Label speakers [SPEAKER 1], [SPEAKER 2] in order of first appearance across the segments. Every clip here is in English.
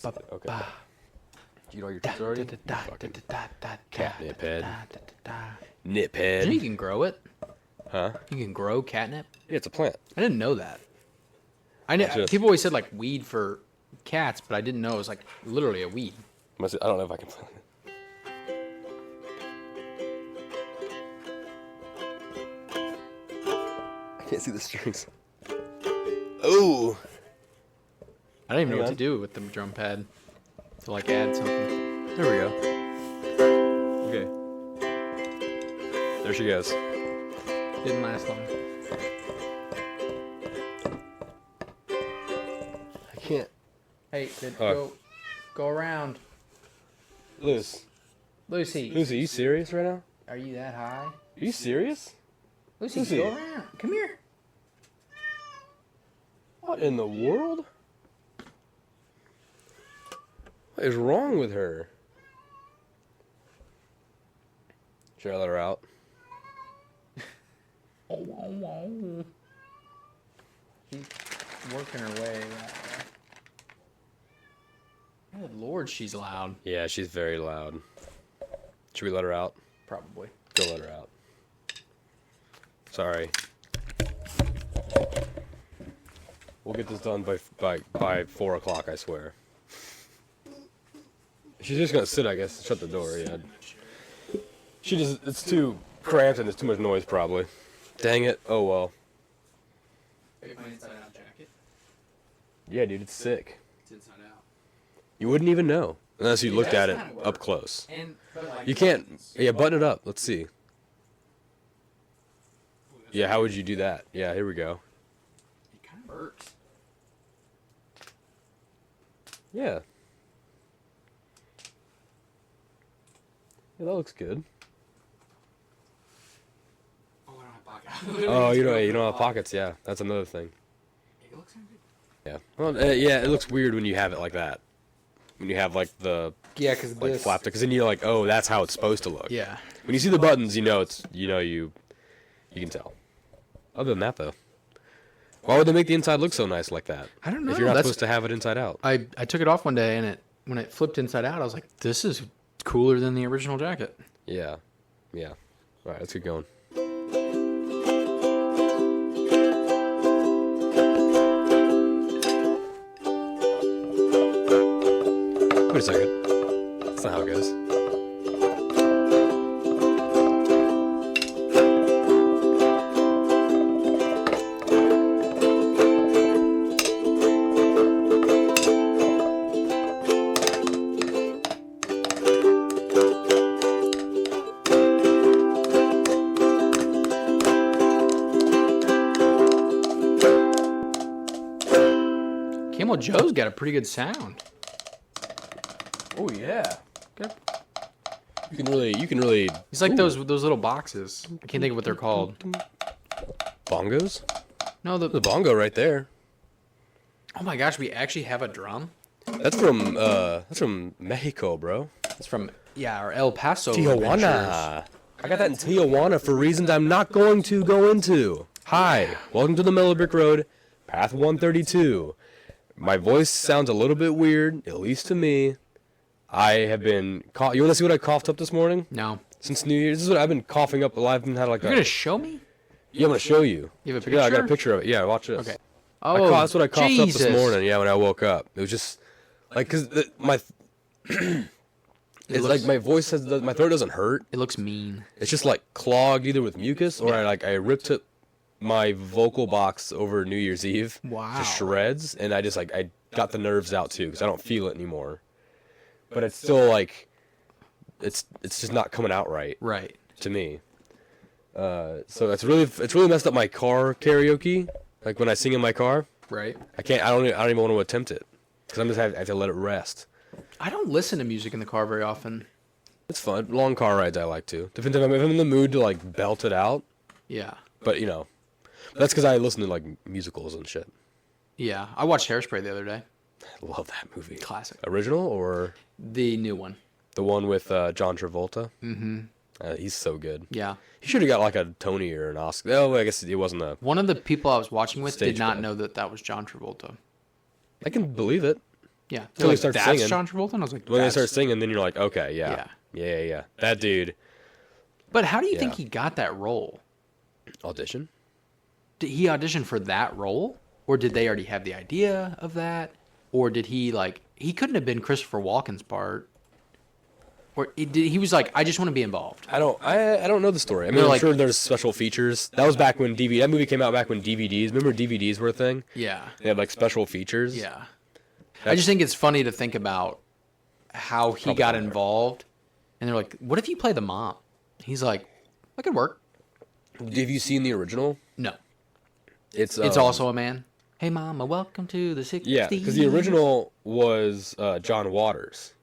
[SPEAKER 1] Christ. Okay. You know your tits already? Catnip head. Nip head.
[SPEAKER 2] You can grow it.
[SPEAKER 1] Huh?
[SPEAKER 2] You can grow catnip.
[SPEAKER 1] Yeah, it's a plant.
[SPEAKER 2] I didn't know that. People always said like weed for cats, but I didn't know it was like literally a weed.
[SPEAKER 1] I don't know if I can plant it. I can't see the strings. Oh!
[SPEAKER 2] I didn't even know what to do with the drum pad to like add something.
[SPEAKER 1] There we go. Okay. There she goes.
[SPEAKER 2] Didn't last long.
[SPEAKER 1] I can't.
[SPEAKER 2] Hey, go around.
[SPEAKER 1] Lucy, you serious right now?
[SPEAKER 2] Are you that high?
[SPEAKER 1] Are you serious?
[SPEAKER 2] Lucy, go around. Come here.
[SPEAKER 1] What in the world? What is wrong with her? Should I let her out?
[SPEAKER 2] She's working her way. Good Lord, she's loud.
[SPEAKER 1] Yeah, she's very loud. Should we let her out?
[SPEAKER 2] Probably.
[SPEAKER 1] Go let her out. Sorry. We'll get this done by 4 o'clock, I swear. She's just gonna sit, I guess. Shut the door, yeah. It's too cramped and there's too much noise, probably. Dang it. Oh, well.
[SPEAKER 2] My inside-out jacket.
[SPEAKER 1] Yeah, dude, it's sick.
[SPEAKER 2] It's inside out.
[SPEAKER 1] You wouldn't even know unless you looked at it up close. You can't. Yeah, button it up. Let's see. Yeah, how would you do that? Yeah, here we go.
[SPEAKER 2] It kind of works.
[SPEAKER 1] Yeah. Yeah, that looks good.
[SPEAKER 2] Oh, I don't have pockets.
[SPEAKER 1] Oh, you don't have pockets. Yeah, that's another thing.
[SPEAKER 2] It looks kind of good.
[SPEAKER 1] Yeah. Well, yeah, it looks weird when you have it like that. When you have like the
[SPEAKER 2] because
[SPEAKER 1] like flapped, because then you're like, oh, that's how it's supposed to look.
[SPEAKER 2] Yeah.
[SPEAKER 1] When you see the buttons, you can tell. Other than that, though, why would they make the inside look so nice like that?
[SPEAKER 2] I don't know.
[SPEAKER 1] If you're not supposed to have it inside out.
[SPEAKER 2] I took it off one day, and when it flipped inside out, I was like, this is cooler than the original jacket.
[SPEAKER 1] Yeah. Yeah. All right, let's get going. Wait a second. That's not how it goes.
[SPEAKER 2] Camel Joe's got a pretty good sound.
[SPEAKER 1] Oh yeah. Good. You can really.
[SPEAKER 2] It's like those little boxes. I can't think of what they're called.
[SPEAKER 1] Bongos?
[SPEAKER 2] No,
[SPEAKER 1] The bongo right there.
[SPEAKER 2] Oh my gosh, we actually have a drum.
[SPEAKER 1] That's from Mexico, bro.
[SPEAKER 2] It's from our El Paso.
[SPEAKER 1] Tijuana.
[SPEAKER 2] adventures.
[SPEAKER 1] I got that in Tijuana for reasons I'm not going to go into. Hi, welcome to the Mellow Brick Road, Path 132. My voice sounds a little bit weird, at least to me. I have been. You want to see what I coughed up this morning?
[SPEAKER 2] No.
[SPEAKER 1] Since New Year's, this is what I've been coughing up. I've been had like.
[SPEAKER 2] You're gonna show me?
[SPEAKER 1] Yeah, I'm gonna show you.
[SPEAKER 2] You have a picture?
[SPEAKER 1] Yeah, I got a picture of it. Yeah, watch this.
[SPEAKER 2] Okay. Oh,
[SPEAKER 1] that's what I coughed
[SPEAKER 2] Jesus.
[SPEAKER 1] up this morning. Yeah, when I woke up, it was just like it's like my voice my throat doesn't hurt.
[SPEAKER 2] It looks mean.
[SPEAKER 1] It's just like clogged either with mucus or I ripped up my vocal box over New Year's Eve.
[SPEAKER 2] Wow.
[SPEAKER 1] To shreds, and I got the nerves out too because I don't feel it anymore. But it's still like it's just not coming out right.
[SPEAKER 2] Right.
[SPEAKER 1] To me. So it's really messed up my car karaoke. Like when I sing in my car.
[SPEAKER 2] Right.
[SPEAKER 1] I don't even want to attempt it because I have to let it rest.
[SPEAKER 2] I don't listen to music in the car very often.
[SPEAKER 1] It's fun. Long car rides I like to. Depends if I'm in the mood to like belt it out.
[SPEAKER 2] Yeah.
[SPEAKER 1] But that's because I listen to like musicals and shit.
[SPEAKER 2] Yeah. I watched Hairspray the other day.
[SPEAKER 1] I love that movie.
[SPEAKER 2] Classic.
[SPEAKER 1] Original or
[SPEAKER 2] the new one?
[SPEAKER 1] The one with John Travolta.
[SPEAKER 2] Mm-hmm.
[SPEAKER 1] He's so good.
[SPEAKER 2] Yeah.
[SPEAKER 1] He should have got like a Tony or an Oscar. Oh, I guess it wasn't a.
[SPEAKER 2] One of the people I was watching with did not
[SPEAKER 1] play.
[SPEAKER 2] know that was John Travolta.
[SPEAKER 1] I can believe it.
[SPEAKER 2] Yeah.
[SPEAKER 1] Until
[SPEAKER 2] Like,
[SPEAKER 1] they start
[SPEAKER 2] that's
[SPEAKER 1] singing.
[SPEAKER 2] John Travolta? And I was like,
[SPEAKER 1] When they
[SPEAKER 2] that's...
[SPEAKER 1] start singing, then you're like, okay, yeah. That dude.
[SPEAKER 2] But how do you think he got that role?
[SPEAKER 1] Audition?
[SPEAKER 2] Did he audition for that role? Or did they already have the idea of that? Or did he, like... He couldn't have been Christopher Walken's part. Or he was like, I just want to be involved.
[SPEAKER 1] I don't know the story. I mean, I'm sure there's special features. That was back when that movie came out back when DVDs. Remember DVDs were a thing?
[SPEAKER 2] Yeah.
[SPEAKER 1] They had like special features.
[SPEAKER 2] Yeah. I just think it's funny to think about how he got involved. And they're like, what if you play the mom? He's like, that could work.
[SPEAKER 1] Have you seen the original?
[SPEAKER 2] No.
[SPEAKER 1] It's
[SPEAKER 2] also a man. Hey, mama, welcome to the 60s.
[SPEAKER 1] Yeah, because the original was John Waters.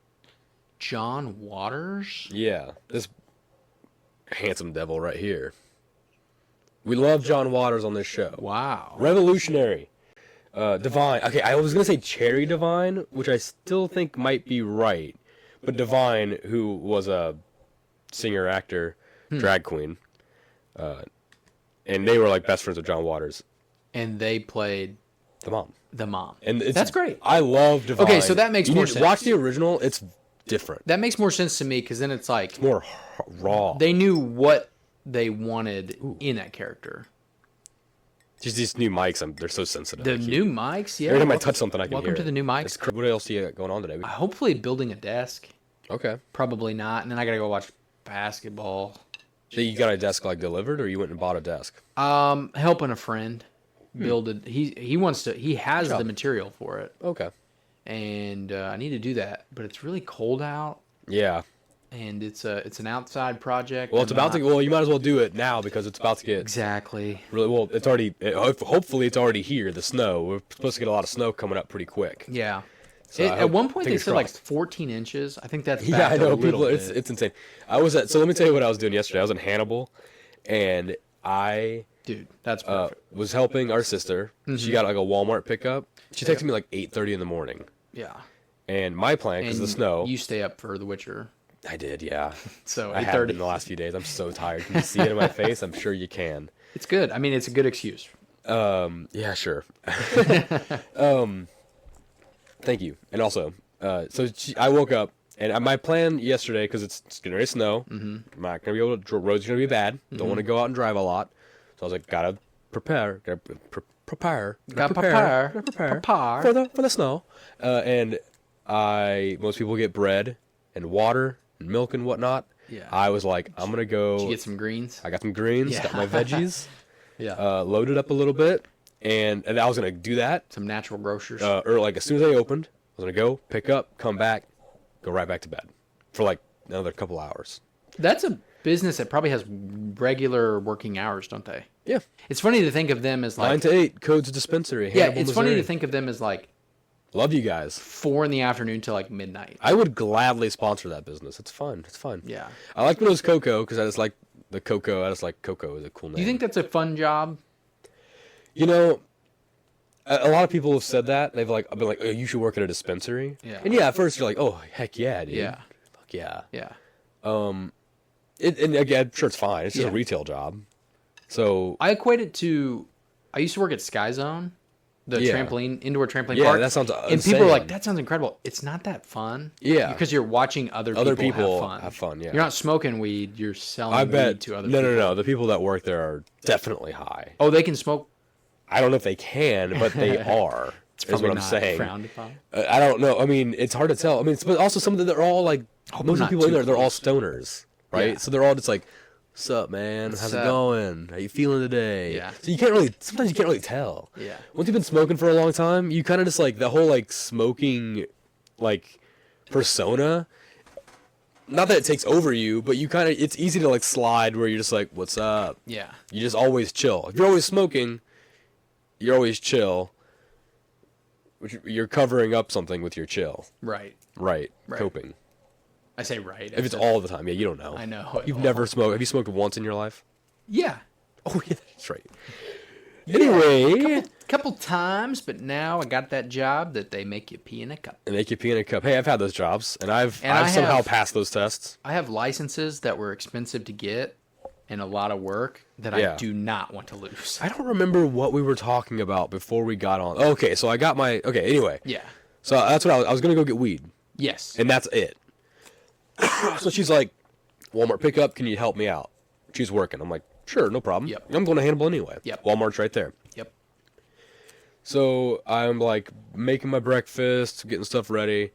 [SPEAKER 2] John Waters?
[SPEAKER 1] Yeah, this handsome devil right here. We love John Waters on this show.
[SPEAKER 2] Wow.
[SPEAKER 1] Revolutionary. Divine. Okay, I was going to say Cherry Divine, which I still think might be right. But Divine, who was a singer, actor, drag queen. And they were like best friends with John Waters.
[SPEAKER 2] And they played...
[SPEAKER 1] The mom.
[SPEAKER 2] And that's great.
[SPEAKER 1] I love Divine.
[SPEAKER 2] Okay, so that makes more sense.
[SPEAKER 1] Watch the original. It's different.
[SPEAKER 2] That makes more sense to me because then it's like...
[SPEAKER 1] It's more raw.
[SPEAKER 2] They knew what they wanted in that character.
[SPEAKER 1] Just these new mics, they're so sensitive.
[SPEAKER 2] The new mics, yeah.
[SPEAKER 1] Every time I touch something, I can hear
[SPEAKER 2] Welcome to the new mics.
[SPEAKER 1] What else do you got going on today?
[SPEAKER 2] Hopefully building a desk.
[SPEAKER 1] Okay.
[SPEAKER 2] Probably not. And then I got to go watch basketball.
[SPEAKER 1] So you got a desk like delivered, or you went and bought a desk?
[SPEAKER 2] Helping a friend build it. He has the material for it.
[SPEAKER 1] Okay.
[SPEAKER 2] And I need to do that, but it's really cold out.
[SPEAKER 1] Yeah.
[SPEAKER 2] And it's an outside project.
[SPEAKER 1] Well, well, you might as well do it now because it's about to get
[SPEAKER 2] exactly
[SPEAKER 1] really well. It's already hopefully it's already here. The snow. We're supposed to get a lot of snow coming up pretty quick.
[SPEAKER 2] Yeah.
[SPEAKER 1] So
[SPEAKER 2] At one point they said like 14 inches. I think that's
[SPEAKER 1] I know
[SPEAKER 2] people.
[SPEAKER 1] It's insane. So let me tell you what I was doing yesterday. I was in Hannibal, and
[SPEAKER 2] Dude, that's perfect.
[SPEAKER 1] Was helping our sister. Mm-hmm. She got like a Walmart pickup. She texted me like 8:30 in the morning.
[SPEAKER 2] Yeah.
[SPEAKER 1] And my plan, because of the snow.
[SPEAKER 2] You stay up for The Witcher.
[SPEAKER 1] I did, yeah.
[SPEAKER 2] So
[SPEAKER 1] I have in the last few days. I'm so tired. Can you see it in my face? I'm sure you can.
[SPEAKER 2] It's good. I mean, it's a good excuse.
[SPEAKER 1] Yeah, sure. Thank you. And also, I woke up, and my plan yesterday, because it's getting ready to snow, I'm not going to be able to, roads are going to be bad. Don't want to go out and drive a lot. So I was like, gotta prepare for the snow. And most people get bread and water and milk and whatnot.
[SPEAKER 2] Yeah.
[SPEAKER 1] I was like, I'm going to go.
[SPEAKER 2] Did you get some greens?
[SPEAKER 1] I got some greens, got my veggies.
[SPEAKER 2] Yeah.
[SPEAKER 1] Loaded up a little bit. And I was going to do that.
[SPEAKER 2] Some natural grocers.
[SPEAKER 1] Or like as soon as they opened, I was going to go, pick up, come back, go right back to bed for like another couple hours.
[SPEAKER 2] That's a business that probably has regular working hours, don't they?
[SPEAKER 1] Yeah.
[SPEAKER 2] It's funny to think of them as like
[SPEAKER 1] 9 to 8, Codes Dispensary.
[SPEAKER 2] Yeah,
[SPEAKER 1] Hannibal,
[SPEAKER 2] it's
[SPEAKER 1] Missouri.
[SPEAKER 2] funny to think of them as like
[SPEAKER 1] love you guys.
[SPEAKER 2] 4 p.m. to like midnight.
[SPEAKER 1] I would gladly sponsor that business. It's fun. It's fun.
[SPEAKER 2] Yeah.
[SPEAKER 1] I like when it was Coco because I just like the Coco. I just like Coco is a cool name.
[SPEAKER 2] Do you think that's a fun job?
[SPEAKER 1] You know, a lot of people have said that. They've like, I've been like, oh, you should work at a dispensary.
[SPEAKER 2] Yeah.
[SPEAKER 1] And yeah, at first you're like, oh, heck yeah, dude.
[SPEAKER 2] Yeah.
[SPEAKER 1] Fuck yeah.
[SPEAKER 2] Yeah.
[SPEAKER 1] And again, I'm sure it's fine. It's just a retail job. So
[SPEAKER 2] I equate it to, I used to work at Sky Zone, the indoor trampoline park.
[SPEAKER 1] Yeah, that sounds
[SPEAKER 2] insane. And people are like, that sounds incredible. It's not that fun.
[SPEAKER 1] Yeah.
[SPEAKER 2] Because you're watching other people have fun.
[SPEAKER 1] Yeah.
[SPEAKER 2] You're not smoking weed, you're selling weed to other people.
[SPEAKER 1] No. The people that work there are definitely high.
[SPEAKER 2] Oh, they can smoke?
[SPEAKER 1] I don't know if they can, but they are.
[SPEAKER 2] It's probably
[SPEAKER 1] what I'm saying.
[SPEAKER 2] Frowned upon.
[SPEAKER 1] I don't know. I mean, it's hard to tell. I mean, but also some of them, they're all like, most of the people in there, they're all stoners, right?
[SPEAKER 2] Yeah.
[SPEAKER 1] So they're all just like, what's up, man? How's it going? How you feeling today?
[SPEAKER 2] Yeah.
[SPEAKER 1] So sometimes you can't really tell.
[SPEAKER 2] Yeah.
[SPEAKER 1] Once you've been smoking for a long time, you kind of just like, the whole like smoking, like, persona, not that it takes over you, but you kind of, it's easy to like slide where you're just like, what's up?
[SPEAKER 2] Yeah.
[SPEAKER 1] You just always chill. If you're always smoking, you're always chill. You're covering up something with your chill.
[SPEAKER 2] Right.
[SPEAKER 1] Coping.
[SPEAKER 2] I say right.
[SPEAKER 1] If it's all the time, yeah, you don't know.
[SPEAKER 2] I know.
[SPEAKER 1] You've never smoked. Have you smoked once in your life?
[SPEAKER 2] Yeah.
[SPEAKER 1] Oh, yeah, that's right. Anyway.
[SPEAKER 2] Couple times, but now I got that job that they make you pee in a cup.
[SPEAKER 1] They make you pee in a cup. Hey, I've had those jobs, and I've somehow passed those tests.
[SPEAKER 2] I have licenses that were expensive to get and a lot of work that I do not want to lose.
[SPEAKER 1] I don't remember what we were talking about before we got on. Okay, so I got my... Okay, anyway.
[SPEAKER 2] Yeah.
[SPEAKER 1] So that's what I was going to go get weed.
[SPEAKER 2] Yes.
[SPEAKER 1] And that's it. So she's like, Walmart pickup, can you help me out? She's working. I'm like, sure, no problem.
[SPEAKER 2] Yep.
[SPEAKER 1] I'm going to Hannibal anyway.
[SPEAKER 2] Yep.
[SPEAKER 1] Walmart's right there.
[SPEAKER 2] Yep.
[SPEAKER 1] So I'm like making my breakfast, getting stuff ready,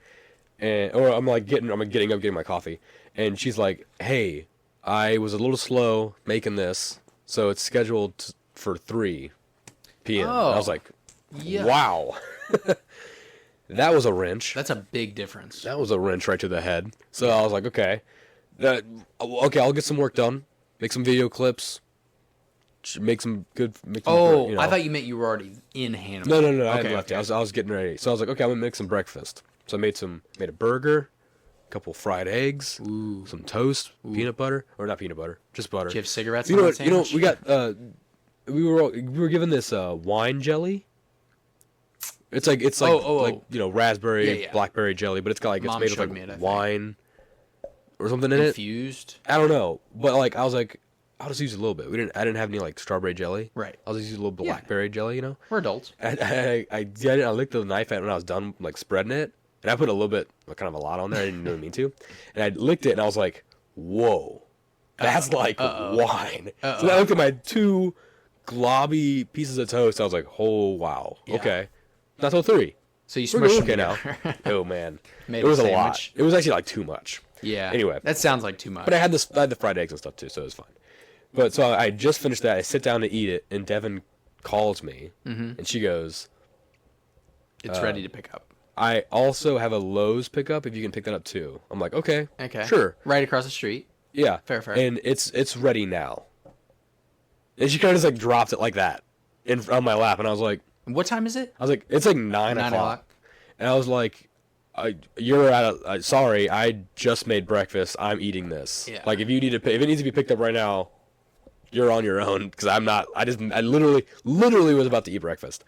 [SPEAKER 1] or I'm getting up, getting my coffee, and she's like, "Hey, I was a little slow making this, so it's scheduled for 3 p.m."
[SPEAKER 2] Oh.
[SPEAKER 1] I was like,
[SPEAKER 2] Yeah.
[SPEAKER 1] "Wow, that was a wrench.
[SPEAKER 2] That's a big difference.
[SPEAKER 1] That was a wrench right to the head." So I was like, "Okay, I'll get some work done, make some video clips." Make some
[SPEAKER 2] Oh,
[SPEAKER 1] you know.
[SPEAKER 2] I thought you meant you were already in Hannibal.
[SPEAKER 1] No. I
[SPEAKER 2] Okay,
[SPEAKER 1] hadn't left yet.
[SPEAKER 2] okay.
[SPEAKER 1] I was getting ready. So I was like, okay, I'm gonna make some breakfast. So I made a burger, a couple fried eggs, some toast, peanut butter, or not peanut butter, just butter.
[SPEAKER 2] Do you have cigarettes
[SPEAKER 1] You
[SPEAKER 2] on
[SPEAKER 1] know
[SPEAKER 2] that
[SPEAKER 1] what? You know,
[SPEAKER 2] sandwich?
[SPEAKER 1] we were given this wine jelly. It's like like raspberry,
[SPEAKER 2] Yeah.
[SPEAKER 1] blackberry jelly, but it's got
[SPEAKER 2] Mom
[SPEAKER 1] it's made
[SPEAKER 2] showed
[SPEAKER 1] of
[SPEAKER 2] me it, I think.
[SPEAKER 1] wine or something in it.
[SPEAKER 2] Infused.
[SPEAKER 1] I don't know, but I was like, I'll just use a little bit. I didn't have any strawberry jelly.
[SPEAKER 2] Right.
[SPEAKER 1] I'll just use a little
[SPEAKER 2] Yeah.
[SPEAKER 1] blackberry jelly,
[SPEAKER 2] We're adults.
[SPEAKER 1] I licked the knife out when I was done spreading it, and I put a little bit, kind of a lot on there. I didn't really mean to, and I licked it, and I was like, "Whoa, that's wine." So then I looked at my 2 globby pieces of toast. I was like, "Oh wow,
[SPEAKER 2] Yeah.
[SPEAKER 1] okay, not till 3.
[SPEAKER 2] So you
[SPEAKER 1] We're
[SPEAKER 2] smushed
[SPEAKER 1] okay
[SPEAKER 2] them
[SPEAKER 1] now."
[SPEAKER 2] together.
[SPEAKER 1] Oh man,
[SPEAKER 2] Made
[SPEAKER 1] it was
[SPEAKER 2] a
[SPEAKER 1] a lot.
[SPEAKER 2] sandwich.
[SPEAKER 1] It was actually too much.
[SPEAKER 2] Yeah.
[SPEAKER 1] Anyway.
[SPEAKER 2] That sounds like too much.
[SPEAKER 1] But I had the fried eggs and stuff too, so it was fine. But so I just finished that. I sit down to eat it, and Devin calls me, and she goes,
[SPEAKER 2] It's ready to pick up.
[SPEAKER 1] "I also have a Lowe's pickup. If you can pick that up too." I'm like, "Okay,
[SPEAKER 2] Okay.
[SPEAKER 1] sure,
[SPEAKER 2] Right across the street.
[SPEAKER 1] yeah,
[SPEAKER 2] Fair.
[SPEAKER 1] And it's ready now." And she kind of just dropped it like that on my lap, and I was like,
[SPEAKER 2] What time is it?
[SPEAKER 1] "It's like 9 o'clock," and I was like, "You're sorry, I just made breakfast. I'm eating this.
[SPEAKER 2] Yeah.
[SPEAKER 1] Like if it needs to be picked up right now, you're on your own because I'm not. I literally was about to eat breakfast."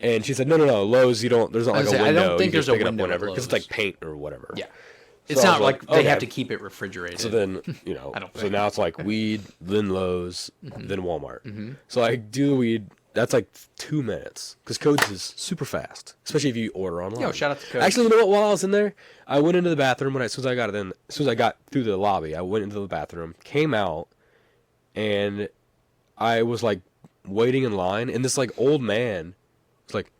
[SPEAKER 1] And she said, "No, Lowe's. You don't. There's not like a window.
[SPEAKER 2] I don't think
[SPEAKER 1] you
[SPEAKER 2] there's
[SPEAKER 1] can
[SPEAKER 2] a
[SPEAKER 1] pick it up
[SPEAKER 2] window at
[SPEAKER 1] whenever because it's
[SPEAKER 2] Lowe's.
[SPEAKER 1] like paint or whatever."
[SPEAKER 2] Yeah.
[SPEAKER 1] So
[SPEAKER 2] It's
[SPEAKER 1] I
[SPEAKER 2] not
[SPEAKER 1] was
[SPEAKER 2] like they have
[SPEAKER 1] okay.
[SPEAKER 2] to keep it refrigerated.
[SPEAKER 1] So then,
[SPEAKER 2] I don't
[SPEAKER 1] so
[SPEAKER 2] think.
[SPEAKER 1] now it's like weed, then Lowe's, then Walmart. So I do the weed. That's like 2 minutes because Codes is super fast, especially if you order online.
[SPEAKER 2] Yo, shout out to Codes.
[SPEAKER 1] Actually, you know what? While I was in there, I went into the bathroom as soon as I got through the lobby. I went into the bathroom, came out, and I was like waiting in line, and this old man was like,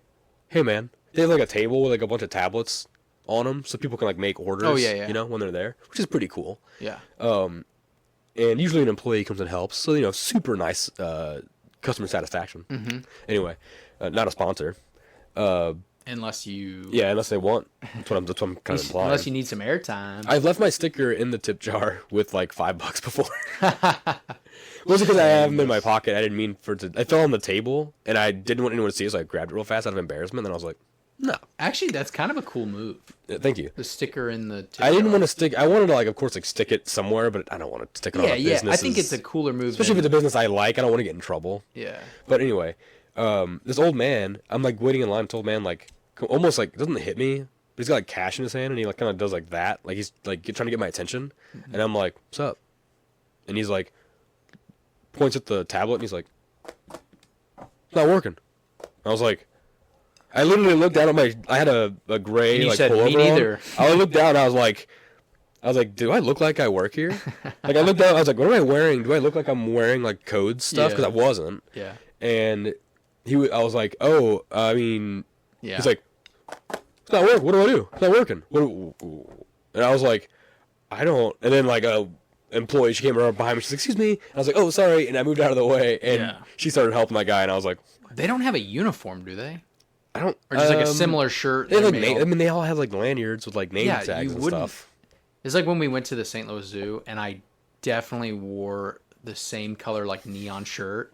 [SPEAKER 1] "Hey man," they have a table with a bunch of tablets on them so people can make orders.
[SPEAKER 2] Oh, yeah.
[SPEAKER 1] when they're there, which is pretty cool.
[SPEAKER 2] Yeah.
[SPEAKER 1] And usually an employee comes and helps, so super nice customer satisfaction. Anyway, not a sponsor.
[SPEAKER 2] Unless you.
[SPEAKER 1] Yeah, unless they want. That's what I'm kind of implying.
[SPEAKER 2] Unless you need some airtime.
[SPEAKER 1] I've left my sticker in the tip jar with $5 before. Mostly because I have them in my pocket. I didn't mean for it to. I fell on the table and I didn't want anyone to see it, so I grabbed it real fast out of embarrassment. Then I was like, "No,
[SPEAKER 2] Actually, that's kind of a cool move.
[SPEAKER 1] thank you."
[SPEAKER 2] The sticker in the. Tip
[SPEAKER 1] I didn't
[SPEAKER 2] jar.
[SPEAKER 1] want to stick. I wanted to of course stick it somewhere, but I don't want to stick it on a business.
[SPEAKER 2] I think it's a cooler move.
[SPEAKER 1] especially if
[SPEAKER 2] than,
[SPEAKER 1] it's a business I like. I don't want to get in trouble.
[SPEAKER 2] Yeah.
[SPEAKER 1] But anyway, this old man, I'm waiting in line. This old man almost doesn't hit me, but he's got cash in his hand and he kind of does that, he's trying to get my attention, and I'm like, "What's up?" And he's points at the tablet and he's like, "It's not working." I was like, I literally looked down at I had a gray
[SPEAKER 2] And you said,
[SPEAKER 1] pullover
[SPEAKER 2] "Me neither."
[SPEAKER 1] on. I looked down and I was like, "Do I look like I work here?" I looked down. I was like, "What am I wearing? Do I look like I'm wearing code stuff?" Because
[SPEAKER 2] Yeah.
[SPEAKER 1] I wasn't.
[SPEAKER 2] Yeah.
[SPEAKER 1] And I was like, "Oh, I mean,"
[SPEAKER 2] Yeah.
[SPEAKER 1] he's like, "It's not working. What do I do? It's not working." And I was like, "I don't." And then a employee, she came around behind me. She's like, "Excuse me." And I was like, "Oh, sorry." And I moved out of the way, and
[SPEAKER 2] Yeah.
[SPEAKER 1] she started helping my guy. And I was like,
[SPEAKER 2] They don't have a uniform, do they?
[SPEAKER 1] "I don't."
[SPEAKER 2] Or just a similar shirt.
[SPEAKER 1] They have,
[SPEAKER 2] they made all-
[SPEAKER 1] they all have lanyards with name
[SPEAKER 2] Yeah,
[SPEAKER 1] tags
[SPEAKER 2] you
[SPEAKER 1] and
[SPEAKER 2] wouldn't-
[SPEAKER 1] stuff.
[SPEAKER 2] It's like when we went to the St. Louis Zoo, and I definitely wore the same color neon shirt,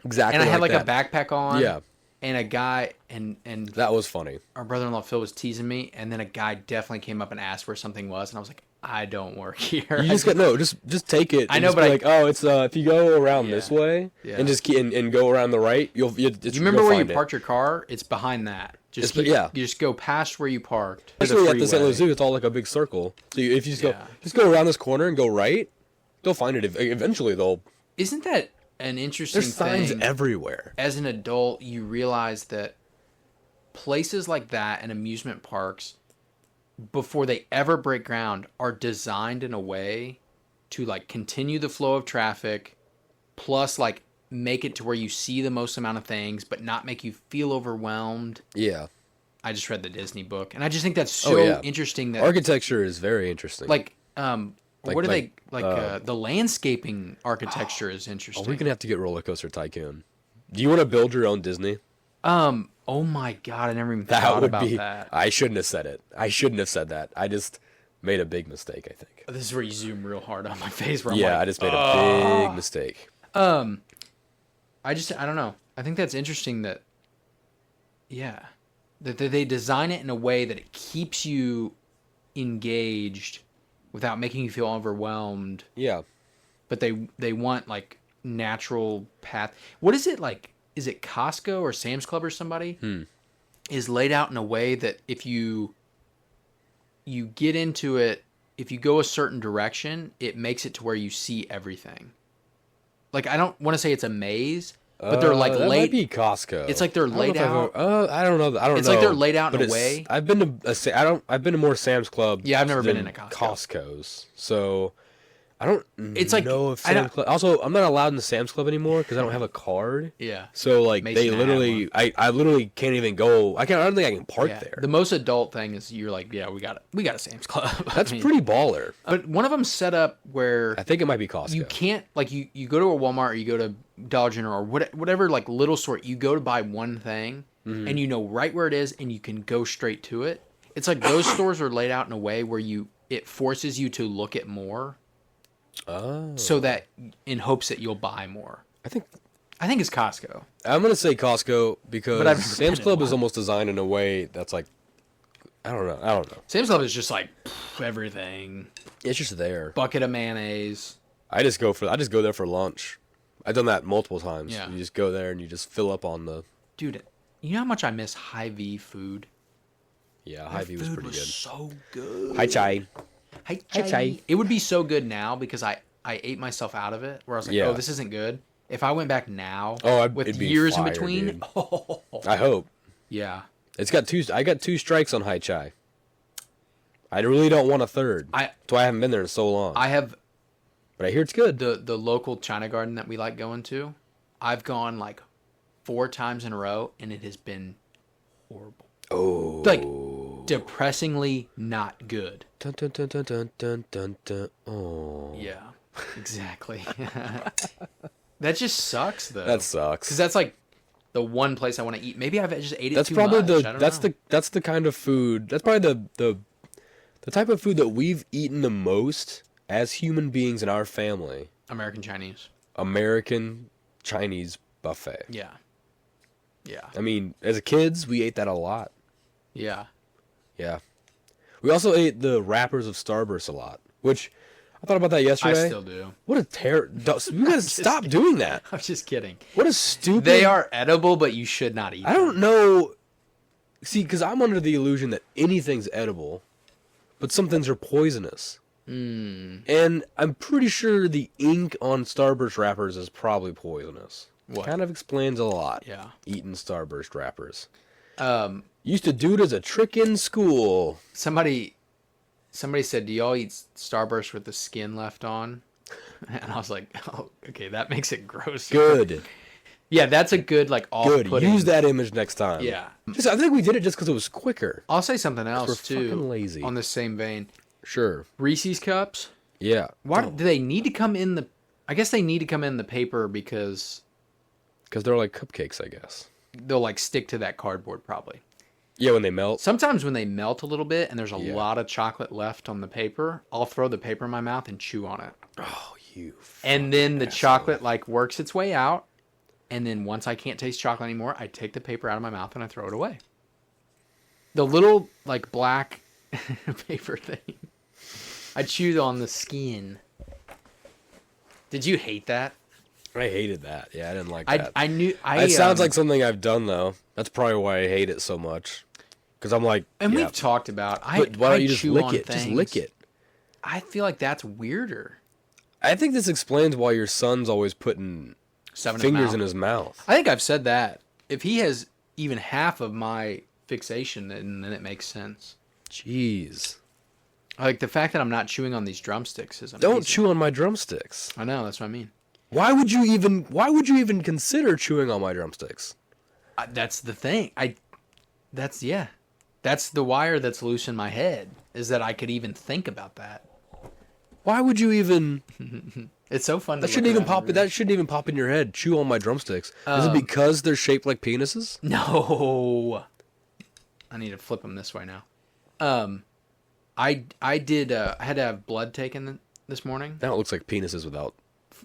[SPEAKER 1] Exactly.
[SPEAKER 2] and I had
[SPEAKER 1] that.
[SPEAKER 2] a backpack on.
[SPEAKER 1] Yeah.
[SPEAKER 2] And a guy and
[SPEAKER 1] That was funny.
[SPEAKER 2] our brother-in-law Phil was teasing me, and then a guy definitely came up and asked where something was, and I was like, I don't work here.
[SPEAKER 1] You just just take it.
[SPEAKER 2] I
[SPEAKER 1] and
[SPEAKER 2] know,
[SPEAKER 1] just
[SPEAKER 2] but
[SPEAKER 1] be oh, it's if you go around
[SPEAKER 2] Yeah.
[SPEAKER 1] this way
[SPEAKER 2] Yeah.
[SPEAKER 1] and just and go around the right,
[SPEAKER 2] you remember where you parked your car? It's behind that. Just
[SPEAKER 1] yeah.
[SPEAKER 2] You just go past where you parked. to
[SPEAKER 1] Especially at the St.
[SPEAKER 2] freeway.
[SPEAKER 1] Louis Zoo, it's all a big circle. So if you
[SPEAKER 2] Yeah.
[SPEAKER 1] just go around this corner and go right, they'll find it. Eventually,
[SPEAKER 2] Isn't that an interesting
[SPEAKER 1] there's signs
[SPEAKER 2] thing?
[SPEAKER 1] everywhere.
[SPEAKER 2] As an adult, you realize that places like that and amusement parks, before they ever break ground, are designed in a way to like continue the flow of traffic, plus like make it to where you see the most amount of things, but not make you feel overwhelmed.
[SPEAKER 1] Yeah.
[SPEAKER 2] I just read the Disney book, and I just think that's so interesting. That
[SPEAKER 1] architecture is very interesting.
[SPEAKER 2] What are they like? The landscaping architecture is interesting.
[SPEAKER 1] We're gonna have to get Roller Coaster Tycoon. Do you want to build your own Disney?
[SPEAKER 2] Oh my god, I never even thought about that.
[SPEAKER 1] I shouldn't have said it. I shouldn't have said that. I just made a big mistake, I think.
[SPEAKER 2] This is where you zoom real hard on my face. Where
[SPEAKER 1] I just made a big mistake.
[SPEAKER 2] I don't know. I think that's interesting that they design it in a way that it keeps you engaged without making you feel overwhelmed.
[SPEAKER 1] Yeah.
[SPEAKER 2] But they want like natural path. What is it like? Is it Costco or Sam's Club or somebody? Is laid out in a way that if you get into it, if you go a certain direction, it makes it to where you see everything. Like, I don't want to say it's a maze, but they're like
[SPEAKER 1] that
[SPEAKER 2] laid.
[SPEAKER 1] Might be Costco.
[SPEAKER 2] It's like they're laid out.
[SPEAKER 1] I don't know.
[SPEAKER 2] It's like they're laid out in a way.
[SPEAKER 1] I've been to I've been to more Sam's Club.
[SPEAKER 2] Yeah, I've never been in a
[SPEAKER 1] Costco's. So I don't
[SPEAKER 2] it's like,
[SPEAKER 1] know if Sam's Club. Also, I'm not allowed in the Sam's Club anymore because I don't have a card.
[SPEAKER 2] Yeah.
[SPEAKER 1] So like
[SPEAKER 2] Mason
[SPEAKER 1] they literally, I literally can't even go. I don't think I can park there.
[SPEAKER 2] The most adult thing is you're like, yeah, we got a Sam's Club.
[SPEAKER 1] That's pretty baller.
[SPEAKER 2] But one of them set up where
[SPEAKER 1] I think it might be Costco.
[SPEAKER 2] You can't like you go to a Walmart or you go to Dollar General or whatever like little store. You go to buy one thing and you know right where it is and you can go straight to it. It's like those stores are laid out in a way where it forces you to look at more.
[SPEAKER 1] Oh.
[SPEAKER 2] So that in hopes that you'll buy more. I think it's Costco.
[SPEAKER 1] I'm gonna say Costco because Sam's Club is
[SPEAKER 2] one.
[SPEAKER 1] almost designed in a way that's like, I don't know.
[SPEAKER 2] Sam's Club is just like everything.
[SPEAKER 1] It's just there.
[SPEAKER 2] Bucket of mayonnaise.
[SPEAKER 1] I just go there for lunch. I've done that multiple times.
[SPEAKER 2] Yeah.
[SPEAKER 1] You just go there and you just fill up on the.
[SPEAKER 2] Dude, you know how much I miss Hy-Vee food?
[SPEAKER 1] Yeah, Hy-Vee was pretty good.
[SPEAKER 2] So good.
[SPEAKER 1] Hi Chai.
[SPEAKER 2] Hi Chai. It would be so good now because I ate myself out of it. Where I was like, oh, this isn't good. If I went back now, with
[SPEAKER 1] it'd be
[SPEAKER 2] years
[SPEAKER 1] fire,
[SPEAKER 2] in between,
[SPEAKER 1] dude. I hope.
[SPEAKER 2] Yeah.
[SPEAKER 1] I got 2 strikes on Hi Chai. I really don't want a third. That's why I haven't been there in so long. But I hear it's good.
[SPEAKER 2] The local China Garden that we like going to, I've gone like 4 times in a row, and it has been horrible.
[SPEAKER 1] Oh.
[SPEAKER 2] Like, depressingly not good.
[SPEAKER 1] Dun, dun, dun, dun, dun, dun, dun, dun. Oh.
[SPEAKER 2] Yeah, exactly. That just sucks, though.
[SPEAKER 1] That sucks.
[SPEAKER 2] Because that's like the one place I want to eat. Maybe I've just ate it
[SPEAKER 1] that's
[SPEAKER 2] too
[SPEAKER 1] probably
[SPEAKER 2] much.
[SPEAKER 1] That's the kind of food. That's probably the type of food that we've eaten the most as human beings in our family.
[SPEAKER 2] American Chinese
[SPEAKER 1] buffet.
[SPEAKER 2] Yeah. Yeah.
[SPEAKER 1] I mean, as kids, we ate that a lot.
[SPEAKER 2] Yeah.
[SPEAKER 1] Yeah. We also ate the wrappers of Starburst a lot, which I thought about that yesterday.
[SPEAKER 2] I still do.
[SPEAKER 1] What a you guys stop doing that.
[SPEAKER 2] I'm just kidding.
[SPEAKER 1] What a stupid.
[SPEAKER 2] They are edible, but you should not eat them.
[SPEAKER 1] I don't know. See, because I'm under the illusion that anything's edible, but some things are poisonous. And I'm pretty sure the ink on Starburst wrappers is probably poisonous.
[SPEAKER 2] What?
[SPEAKER 1] Kind of explains a lot.
[SPEAKER 2] Yeah.
[SPEAKER 1] Eating Starburst wrappers. Used to do it as a trick in school.
[SPEAKER 2] Somebody said, "Do y'all eat Starburst with the skin left on?" And I was like, "Oh, okay, that makes it gross."
[SPEAKER 1] Good.
[SPEAKER 2] Yeah, that's a good like
[SPEAKER 1] Good.
[SPEAKER 2] off-putting.
[SPEAKER 1] Use that image next time.
[SPEAKER 2] Yeah.
[SPEAKER 1] I think we did it just because it was quicker.
[SPEAKER 2] I'll say something else too.
[SPEAKER 1] Fucking lazy.
[SPEAKER 2] On the same vein,
[SPEAKER 1] Sure.
[SPEAKER 2] Reese's cups.
[SPEAKER 1] Yeah.
[SPEAKER 2] Why do they need to come in the? I guess they need to come in the paper because
[SPEAKER 1] they're like cupcakes, I guess.
[SPEAKER 2] they'll like stick to that cardboard probably.
[SPEAKER 1] Yeah, when they melt.
[SPEAKER 2] Sometimes when they melt a little bit and there's a lot of chocolate left on the paper, I'll throw the paper in my mouth and chew on it.
[SPEAKER 1] Oh, you.
[SPEAKER 2] And then the chocolate like works its way out. And then once I can't taste chocolate anymore, I take the paper out of my mouth and I throw it away. The little like black paper thing. I chewed on the skin. Did you hate that?
[SPEAKER 1] I hated that. Yeah, I didn't like that.
[SPEAKER 2] I knew.
[SPEAKER 1] It sounds like something I've done though. That's probably why I hate it so much. Because I'm like,
[SPEAKER 2] and we've talked about.
[SPEAKER 1] But why don't you just lick it?
[SPEAKER 2] Things.
[SPEAKER 1] Just lick it.
[SPEAKER 2] I feel like that's weirder.
[SPEAKER 1] I think this explains why your son's always putting fingers in his mouth.
[SPEAKER 2] I think I've said that. If he has even half of my fixation, and then it makes sense.
[SPEAKER 1] Jeez.
[SPEAKER 2] Like the fact that I'm not chewing on these drumsticks is amazing.
[SPEAKER 1] Don't chew on my drumsticks.
[SPEAKER 2] I know, that's what I mean.
[SPEAKER 1] Why would you even consider chewing on my drumsticks?
[SPEAKER 2] That's the thing. That's the wire that's loose in my head, is that I could even think about that.
[SPEAKER 1] Why would you even?
[SPEAKER 2] It's so fun.
[SPEAKER 1] That shouldn't even pop. That shouldn't even pop in your head. Chew on my drumsticks. Is it because they're shaped like penises?
[SPEAKER 2] No. I need to flip them this way now. I had to have blood taken this morning.
[SPEAKER 1] Now it looks like penises without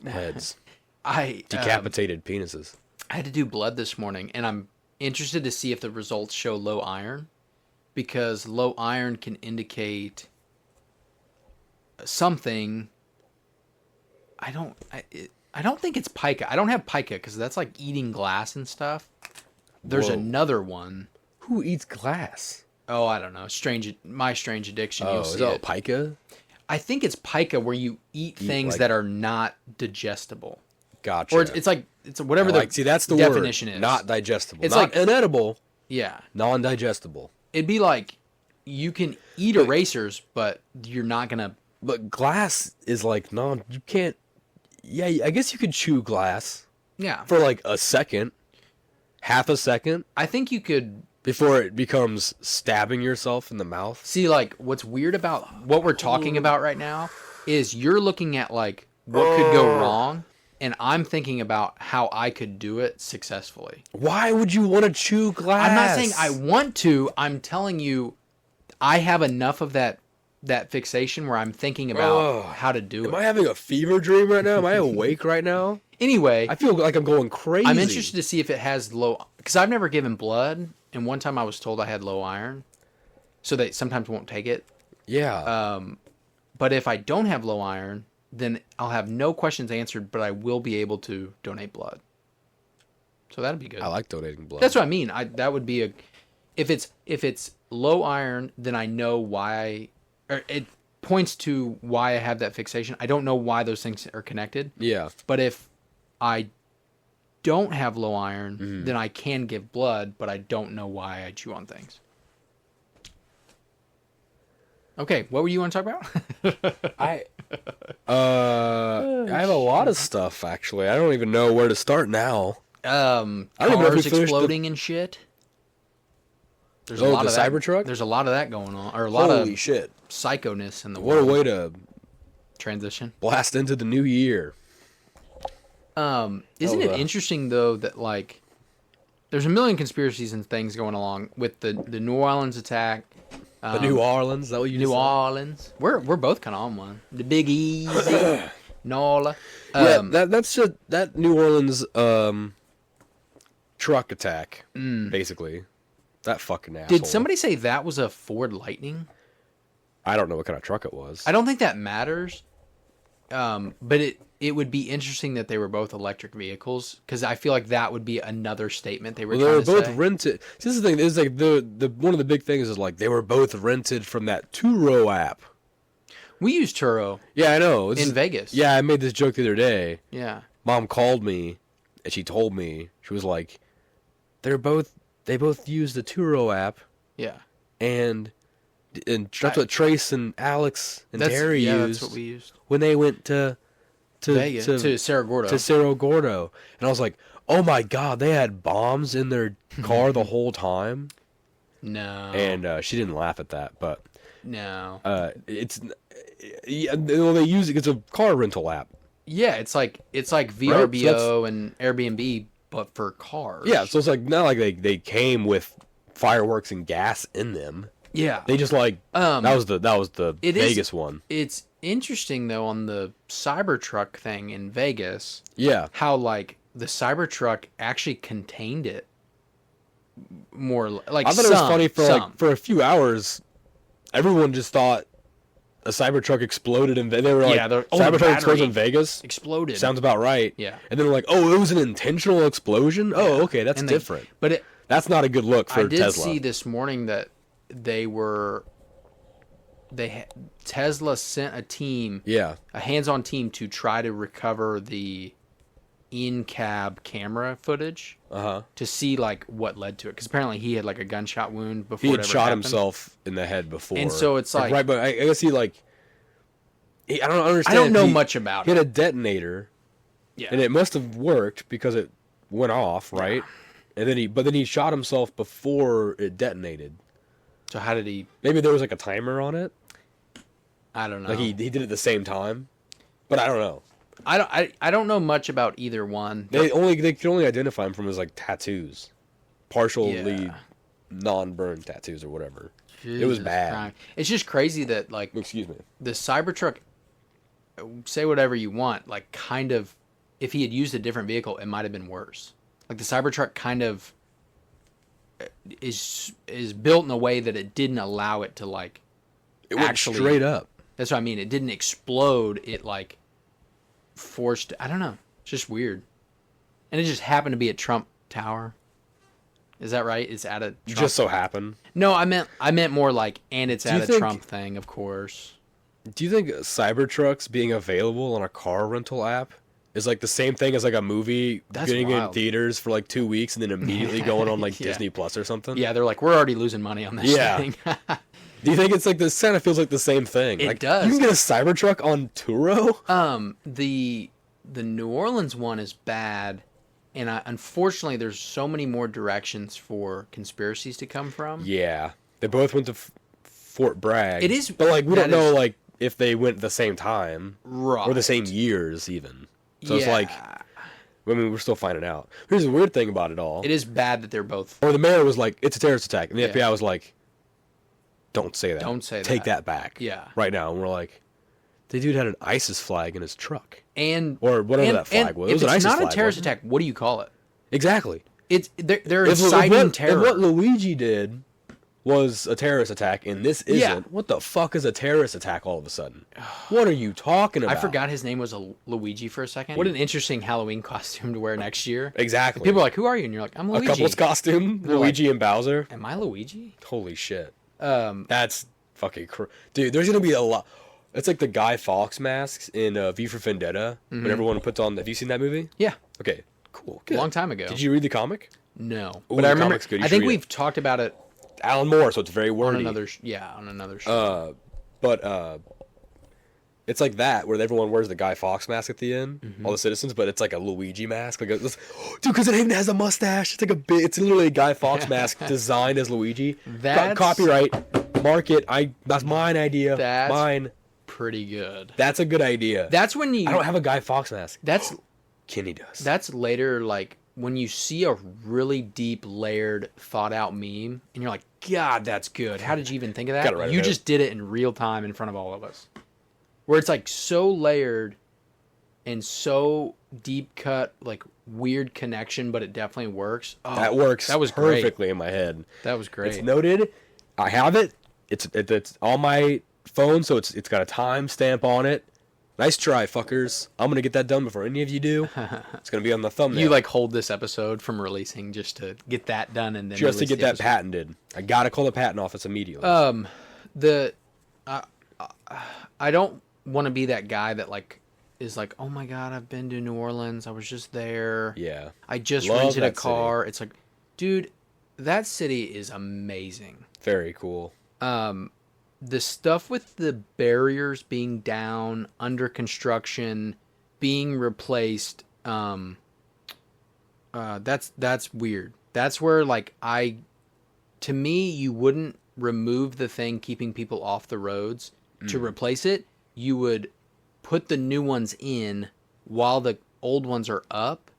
[SPEAKER 1] heads.
[SPEAKER 2] I
[SPEAKER 1] Decapitated penises.
[SPEAKER 2] I had to do blood this morning, and I'm interested to see if the results show low iron, because low iron can indicate something. I don't think it's pica. I don't have pica because that's like eating glass and stuff. There's another one.
[SPEAKER 1] Who eats glass?
[SPEAKER 2] Oh, I don't know. My strange addiction. You'll see
[SPEAKER 1] is
[SPEAKER 2] it.
[SPEAKER 1] pica?
[SPEAKER 2] I think it's pica where you eat things
[SPEAKER 1] like-
[SPEAKER 2] that are not digestible.
[SPEAKER 1] Gotcha.
[SPEAKER 2] Or it's whatever the
[SPEAKER 1] see, that's the
[SPEAKER 2] definition
[SPEAKER 1] word.
[SPEAKER 2] is.
[SPEAKER 1] Not digestible.
[SPEAKER 2] It's
[SPEAKER 1] not
[SPEAKER 2] like
[SPEAKER 1] inedible.
[SPEAKER 2] Yeah.
[SPEAKER 1] Non-digestible.
[SPEAKER 2] It'd be like you can eat erasers, but you're not gonna.
[SPEAKER 1] But glass is like you can't. Yeah, I guess you could chew glass
[SPEAKER 2] Yeah.
[SPEAKER 1] for like a second, half a second,
[SPEAKER 2] I think you could
[SPEAKER 1] before it becomes stabbing yourself in the mouth.
[SPEAKER 2] see, like, what's weird about what we're talking about right now is you're looking at like what could go wrong, and I'm thinking about how I could do it successfully.
[SPEAKER 1] Why would you want to chew glass?
[SPEAKER 2] I'm not saying I want to. I'm telling you, I have enough of that fixation where I'm thinking about how to do it.
[SPEAKER 1] Am I having a fever dream right now? Am I awake right now?
[SPEAKER 2] Anyway,
[SPEAKER 1] I feel like I'm going crazy.
[SPEAKER 2] I'm interested to see if it has low, because I've never given blood, and one time I was told I had low iron, so they sometimes won't take it.
[SPEAKER 1] Yeah.
[SPEAKER 2] But if I don't have low iron, then I'll have no questions answered, but I will be able to donate blood. So that'd be good.
[SPEAKER 1] I like donating blood.
[SPEAKER 2] That's what I mean. That would be if it's low iron, then I know why, or it points to why I have that fixation. I don't know why those things are connected.
[SPEAKER 1] Yeah.
[SPEAKER 2] But if I don't have low iron, then I can give blood, but I don't know why I chew on things. Okay, what were you want to talk about?
[SPEAKER 1] I have a lot of stuff actually. I don't even know where to start now. I don't even know if we
[SPEAKER 2] Cars
[SPEAKER 1] finished
[SPEAKER 2] exploding and shit. There's a
[SPEAKER 1] Oh,
[SPEAKER 2] lot
[SPEAKER 1] the
[SPEAKER 2] of that.
[SPEAKER 1] Cybertruck?
[SPEAKER 2] There's a lot of that going on, or a lot
[SPEAKER 1] Holy
[SPEAKER 2] of
[SPEAKER 1] shit.
[SPEAKER 2] psychoness in the
[SPEAKER 1] What a
[SPEAKER 2] world.
[SPEAKER 1] way to
[SPEAKER 2] Transition.
[SPEAKER 1] blast into the new year.
[SPEAKER 2] Isn't
[SPEAKER 1] Oh,
[SPEAKER 2] it interesting though that like there's a million conspiracies and things going along with the New Orleans attack.
[SPEAKER 1] The New Orleans, is that what you
[SPEAKER 2] New
[SPEAKER 1] just said?
[SPEAKER 2] Orleans. We're both kind of on one. The Big Easy, Nola.
[SPEAKER 1] Yeah, that's just that New Orleans truck attack, basically. That fucking asshole.
[SPEAKER 2] Did somebody say that was a Ford Lightning?
[SPEAKER 1] I don't know what kind of truck it was.
[SPEAKER 2] I don't think that matters. But it would be interesting that they were both electric vehicles, because I feel like that would be another statement they were
[SPEAKER 1] Well, they
[SPEAKER 2] trying
[SPEAKER 1] were
[SPEAKER 2] to
[SPEAKER 1] both
[SPEAKER 2] say.
[SPEAKER 1] rented. See, this is the thing. Is like the one of the big things is like they were both rented from that Turo app.
[SPEAKER 2] We use Turo
[SPEAKER 1] Yeah, I know.
[SPEAKER 2] in Vegas.
[SPEAKER 1] Yeah, I made this joke the other day.
[SPEAKER 2] Yeah.
[SPEAKER 1] Mom called me and she told me, she was like, they both use the Turo app,
[SPEAKER 2] Yeah.
[SPEAKER 1] and that's what Trace and Alex and Terry used
[SPEAKER 2] that's what we used.
[SPEAKER 1] when they went to
[SPEAKER 2] Vegas, to Cerro Gordo.
[SPEAKER 1] to Cerro Gordo. And I was like, oh my god, they had bombs in their car the whole time.
[SPEAKER 2] No.
[SPEAKER 1] And she didn't laugh at that, but
[SPEAKER 2] No.
[SPEAKER 1] it's well, they use it. It's a car rental app.
[SPEAKER 2] Yeah, it's like VRBO and Airbnb, but for cars.
[SPEAKER 1] Yeah, so it's like not like they came with fireworks and gas in them.
[SPEAKER 2] Yeah.
[SPEAKER 1] They just like that was the
[SPEAKER 2] It is-
[SPEAKER 1] Vegas one.
[SPEAKER 2] It's interesting though on the Cybertruck thing in Vegas,
[SPEAKER 1] Yeah,
[SPEAKER 2] how like the Cybertruck actually contained it more like
[SPEAKER 1] I thought it was funny for a few hours. Everyone just thought a Cybertruck exploded and they were like,
[SPEAKER 2] Yeah, the
[SPEAKER 1] Cybertruck explodes in
[SPEAKER 2] battery
[SPEAKER 1] Vegas.
[SPEAKER 2] exploded.
[SPEAKER 1] Sounds about right.
[SPEAKER 2] Yeah.
[SPEAKER 1] And then they're like, oh, it was an intentional explosion. Oh, okay, that's
[SPEAKER 2] And
[SPEAKER 1] different.
[SPEAKER 2] But
[SPEAKER 1] That's not a good look for
[SPEAKER 2] I did
[SPEAKER 1] Tesla.
[SPEAKER 2] see this morning that Tesla sent a team,
[SPEAKER 1] Yeah.
[SPEAKER 2] a hands-on team, to try to recover the in-cab camera footage
[SPEAKER 1] Uh-huh.
[SPEAKER 2] to see like what led to it, because apparently he had like a gunshot wound before
[SPEAKER 1] He
[SPEAKER 2] it
[SPEAKER 1] had
[SPEAKER 2] ever
[SPEAKER 1] shot
[SPEAKER 2] happened.
[SPEAKER 1] himself in the head before.
[SPEAKER 2] And so it's like,
[SPEAKER 1] right, but I guess he like, I don't understand.
[SPEAKER 2] I don't know
[SPEAKER 1] he,
[SPEAKER 2] much about
[SPEAKER 1] He had
[SPEAKER 2] it.
[SPEAKER 1] a detonator,
[SPEAKER 2] Yeah.
[SPEAKER 1] and it must have worked because it went off, right? And then he shot himself before it detonated.
[SPEAKER 2] So how did he?
[SPEAKER 1] Maybe there was like a timer on it.
[SPEAKER 2] I don't know.
[SPEAKER 1] Like he did it at the same time, but I don't know.
[SPEAKER 2] I don't know much about either one.
[SPEAKER 1] They could only identify him from his like tattoos, partially
[SPEAKER 2] Yeah.
[SPEAKER 1] non-burned tattoos or whatever. It was
[SPEAKER 2] Jesus
[SPEAKER 1] bad.
[SPEAKER 2] Christ. It's just crazy that like
[SPEAKER 1] Excuse me.
[SPEAKER 2] the Cybertruck. Say whatever you want. Like kind of, if he had used a different vehicle, it might have been worse. Like the Cybertruck kind of is built in a way that it didn't allow it to like.
[SPEAKER 1] It went
[SPEAKER 2] actually
[SPEAKER 1] straight up.
[SPEAKER 2] That's what I mean. It didn't explode. It like forced. I don't know. It's just weird. And it just happened to be at Trump Tower. Is that right? It's at a Trump.
[SPEAKER 1] Just so happened.
[SPEAKER 2] No, I meant more like, and it's
[SPEAKER 1] Do you
[SPEAKER 2] at a
[SPEAKER 1] think-
[SPEAKER 2] Trump thing, of course.
[SPEAKER 1] Do you think Cybertrucks being available on a car rental app is like the same thing as like a movie
[SPEAKER 2] That's
[SPEAKER 1] getting in
[SPEAKER 2] wild.
[SPEAKER 1] theaters for like 2 weeks and then immediately going on like
[SPEAKER 2] Yeah.
[SPEAKER 1] Disney Plus or something?
[SPEAKER 2] Yeah, they're like, we're already losing money on this
[SPEAKER 1] Yeah.
[SPEAKER 2] thing.
[SPEAKER 1] Do you think it's like this? Kind of feels like the same thing.
[SPEAKER 2] It
[SPEAKER 1] like,
[SPEAKER 2] does.
[SPEAKER 1] You can get a Cybertruck on Turo.
[SPEAKER 2] The New Orleans one is bad, and unfortunately, there's so many more directions for conspiracies to come from.
[SPEAKER 1] Yeah, they both went to Fort Bragg.
[SPEAKER 2] It is-
[SPEAKER 1] but like we don't
[SPEAKER 2] that
[SPEAKER 1] know
[SPEAKER 2] is-
[SPEAKER 1] like if they went at the same time
[SPEAKER 2] Right.
[SPEAKER 1] or the same years even. So it's
[SPEAKER 2] Yeah.
[SPEAKER 1] like, I mean, we're still finding out. Here's the weird thing about it all.
[SPEAKER 2] It is bad that they're both.
[SPEAKER 1] Or the mayor was like, "It's a terrorist attack," and the
[SPEAKER 2] Yeah.
[SPEAKER 1] FBI was like, "Don't say that.
[SPEAKER 2] Don't say
[SPEAKER 1] Take
[SPEAKER 2] that."
[SPEAKER 1] that back."
[SPEAKER 2] Yeah.
[SPEAKER 1] Right now, and we're like, the dude had an ISIS flag in his truck,
[SPEAKER 2] And
[SPEAKER 1] or whatever
[SPEAKER 2] and,
[SPEAKER 1] that flag
[SPEAKER 2] and
[SPEAKER 1] was. It
[SPEAKER 2] if
[SPEAKER 1] was an
[SPEAKER 2] it's
[SPEAKER 1] ISIS
[SPEAKER 2] not
[SPEAKER 1] flag,
[SPEAKER 2] a terrorist
[SPEAKER 1] wasn't it?
[SPEAKER 2] attack, what do you call it?
[SPEAKER 1] Exactly.
[SPEAKER 2] It's they're
[SPEAKER 1] If
[SPEAKER 2] inciting terror.
[SPEAKER 1] what Luigi did was a terrorist attack, and this isn't.
[SPEAKER 2] Yeah.
[SPEAKER 1] What the fuck is a terrorist attack all of a sudden? What are you talking
[SPEAKER 2] I
[SPEAKER 1] about?
[SPEAKER 2] forgot his name was a Luigi for a second. What an interesting Halloween costume to wear next year.
[SPEAKER 1] Exactly.
[SPEAKER 2] People are like, "Who are you?" And you're like, "I'm
[SPEAKER 1] a
[SPEAKER 2] Luigi."
[SPEAKER 1] couple's costume,
[SPEAKER 2] They're
[SPEAKER 1] Luigi and Bowser.
[SPEAKER 2] Am I Luigi?
[SPEAKER 1] Holy shit.
[SPEAKER 2] Um,
[SPEAKER 1] That's fucking dude. There's gonna be a lot. It's like the Guy Fawkes masks in V for Vendetta. When everyone puts on. Have you seen that movie?
[SPEAKER 2] yeah,
[SPEAKER 1] Okay, cool.
[SPEAKER 2] a
[SPEAKER 1] Good.
[SPEAKER 2] long time ago.
[SPEAKER 1] Did you read the comic?
[SPEAKER 2] No,
[SPEAKER 1] Ooh,
[SPEAKER 2] but
[SPEAKER 1] the
[SPEAKER 2] I remember.
[SPEAKER 1] comic's good. You
[SPEAKER 2] I
[SPEAKER 1] should
[SPEAKER 2] think
[SPEAKER 1] read it.
[SPEAKER 2] we've talked about it
[SPEAKER 1] Alan Moore, so it's very
[SPEAKER 2] on
[SPEAKER 1] wordy.
[SPEAKER 2] another. On another show.
[SPEAKER 1] But it's like that where everyone wears the Guy Fawkes mask at the end, all the citizens, but it's like a Luigi mask, like dude, because it even has a mustache. It's like it's literally a Guy Fawkes mask designed as Luigi.
[SPEAKER 2] That's-
[SPEAKER 1] Copyright, mark it. That's mine idea.
[SPEAKER 2] That's-
[SPEAKER 1] Mine.
[SPEAKER 2] Pretty good.
[SPEAKER 1] That's a good idea.
[SPEAKER 2] That's when you.
[SPEAKER 1] I don't have a Guy Fawkes mask.
[SPEAKER 2] That's
[SPEAKER 1] Kenny does.
[SPEAKER 2] that's later, like when you see a really deep, layered, thought out meme, and you're like, God, that's good. How did you even think of that?
[SPEAKER 1] Gotta write it
[SPEAKER 2] You
[SPEAKER 1] out.
[SPEAKER 2] just did it in real time in front of all of us. Where it's like so layered and so deep cut, like weird connection, but it definitely works. Oh,
[SPEAKER 1] That works.
[SPEAKER 2] That was great.
[SPEAKER 1] perfectly in my head.
[SPEAKER 2] That was great.
[SPEAKER 1] It's noted. I have it. It's on my phone, so it's got a time stamp on it. Nice try, fuckers. I'm gonna get that done before any of you do. It's gonna be on the thumbnail.
[SPEAKER 2] You like hold this episode from releasing just to get that done and then
[SPEAKER 1] just to
[SPEAKER 2] release
[SPEAKER 1] get
[SPEAKER 2] the
[SPEAKER 1] that
[SPEAKER 2] episode.
[SPEAKER 1] patented. I gotta call the patent office immediately.
[SPEAKER 2] I don't want to be that guy that like is like, oh my God, I've been to New Orleans. I was just there.
[SPEAKER 1] yeah.
[SPEAKER 2] I just
[SPEAKER 1] Love
[SPEAKER 2] rented a
[SPEAKER 1] that city.
[SPEAKER 2] car. It's like, dude, that city is amazing.
[SPEAKER 1] Very cool.
[SPEAKER 2] The stuff with the barriers being down, under construction, being replaced, that's weird. That's where like to me, you wouldn't remove the thing keeping people off the roads to replace it. You would put the new ones in while the old ones are up,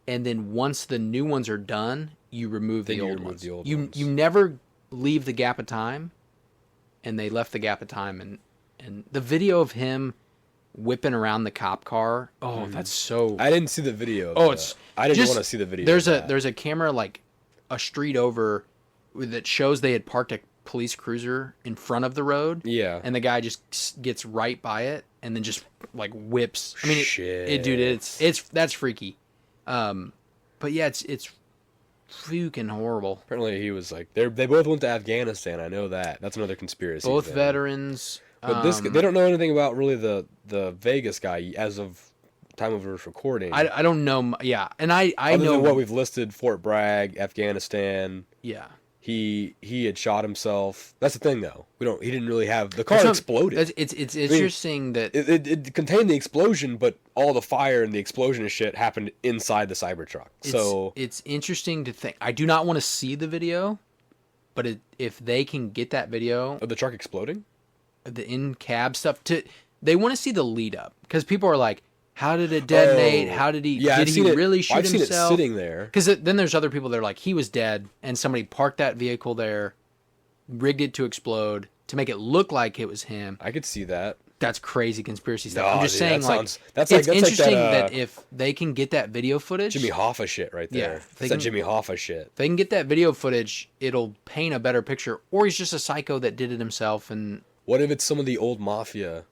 [SPEAKER 2] and then once the new ones are done, you remove
[SPEAKER 1] Then
[SPEAKER 2] the
[SPEAKER 1] you
[SPEAKER 2] old
[SPEAKER 1] remove
[SPEAKER 2] ones.
[SPEAKER 1] the old
[SPEAKER 2] You
[SPEAKER 1] ones.
[SPEAKER 2] you never leave the gap of time, and they left the gap of time, and the video of him whipping around the cop car. Oh, that's so.
[SPEAKER 1] I didn't see the video.
[SPEAKER 2] Oh, it's.
[SPEAKER 1] I didn't
[SPEAKER 2] just-
[SPEAKER 1] want to see the video.
[SPEAKER 2] There's
[SPEAKER 1] of
[SPEAKER 2] a
[SPEAKER 1] that.
[SPEAKER 2] there's a camera like a street over that shows they had parked a police cruiser in front of the road.
[SPEAKER 1] Yeah.
[SPEAKER 2] And the guy just gets right by it and then just like whips. I mean,
[SPEAKER 1] Shit.
[SPEAKER 2] dude, it's that's freaky. But yeah, it's freaking horrible.
[SPEAKER 1] Apparently he was like they both went to Afghanistan. I know that. That's another conspiracy.
[SPEAKER 2] Both
[SPEAKER 1] thing.
[SPEAKER 2] veterans.
[SPEAKER 1] But they don't know anything about really the Vegas guy as of time of this recording.
[SPEAKER 2] I don't know. Yeah, and I
[SPEAKER 1] Other
[SPEAKER 2] know
[SPEAKER 1] than what we've listed: Fort Bragg, Afghanistan.
[SPEAKER 2] Yeah.
[SPEAKER 1] He had shot himself. That's the thing, though. He didn't really have the car exploded.
[SPEAKER 2] It's interesting that
[SPEAKER 1] it contained the explosion, but all the fire and the explosion and shit happened inside the Cybertruck. So
[SPEAKER 2] it's interesting to think. I do not want to see the video, but if they can get that video
[SPEAKER 1] of the truck exploding,
[SPEAKER 2] the in-cab stuff, they want to see the lead up because people are like, how did it detonate? How did he? Yeah, did he really shoot himself? I've seen it
[SPEAKER 1] sitting there.
[SPEAKER 2] Because then there's other people that are like, he was dead, and somebody parked that vehicle there, rigged it to explode to make it look like it was him.
[SPEAKER 1] I could see that.
[SPEAKER 2] That's crazy conspiracy stuff. I'm just saying,
[SPEAKER 1] that's
[SPEAKER 2] interesting that if they can get that video footage,
[SPEAKER 1] Jimmy Hoffa shit right there. Yeah, that's that Jimmy Hoffa shit.
[SPEAKER 2] If they can get that video footage, it'll paint a better picture. Or he's just a psycho that did it himself. And
[SPEAKER 1] what if it's some of the old mafia?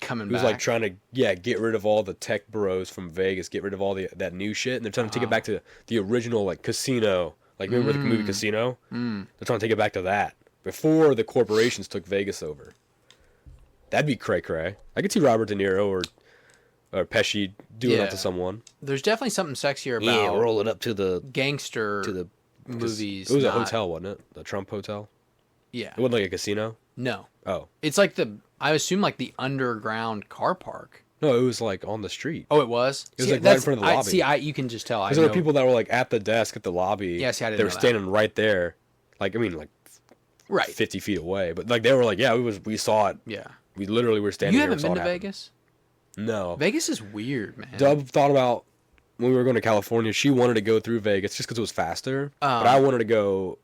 [SPEAKER 2] Coming
[SPEAKER 1] back. Who's like trying to get rid of all the tech bros from Vegas, get rid of all that new shit, and they're trying to take it back to the original like casino. Like remember the movie Casino? They're trying to take it back to that before the corporations took Vegas over. That'd be cray cray. I could see Robert De Niro or Pesci doing that to someone.
[SPEAKER 2] There's definitely something sexier about
[SPEAKER 1] roll it up to the
[SPEAKER 2] gangster movies.
[SPEAKER 1] It was a hotel, wasn't it? The Trump hotel.
[SPEAKER 2] Yeah.
[SPEAKER 1] It wasn't like a casino.
[SPEAKER 2] No.
[SPEAKER 1] Oh.
[SPEAKER 2] It's like I assume like the underground car park.
[SPEAKER 1] No, it was like on the street.
[SPEAKER 2] Oh, it was?
[SPEAKER 1] It was like right in front of the lobby.
[SPEAKER 2] You can just tell.
[SPEAKER 1] Because there were people that were like at the desk at the lobby.
[SPEAKER 2] Yeah, see, I didn't
[SPEAKER 1] They were standing right there. Like, I mean, like
[SPEAKER 2] right
[SPEAKER 1] 50 feet away. But like they were like, yeah, we saw it.
[SPEAKER 2] Yeah.
[SPEAKER 1] We literally were standing there.
[SPEAKER 2] You haven't been to Vegas?
[SPEAKER 1] No.
[SPEAKER 2] Vegas is weird, man.
[SPEAKER 1] Dub thought about when we were going to California, she wanted to go through Vegas just because it was faster. But I wanted to go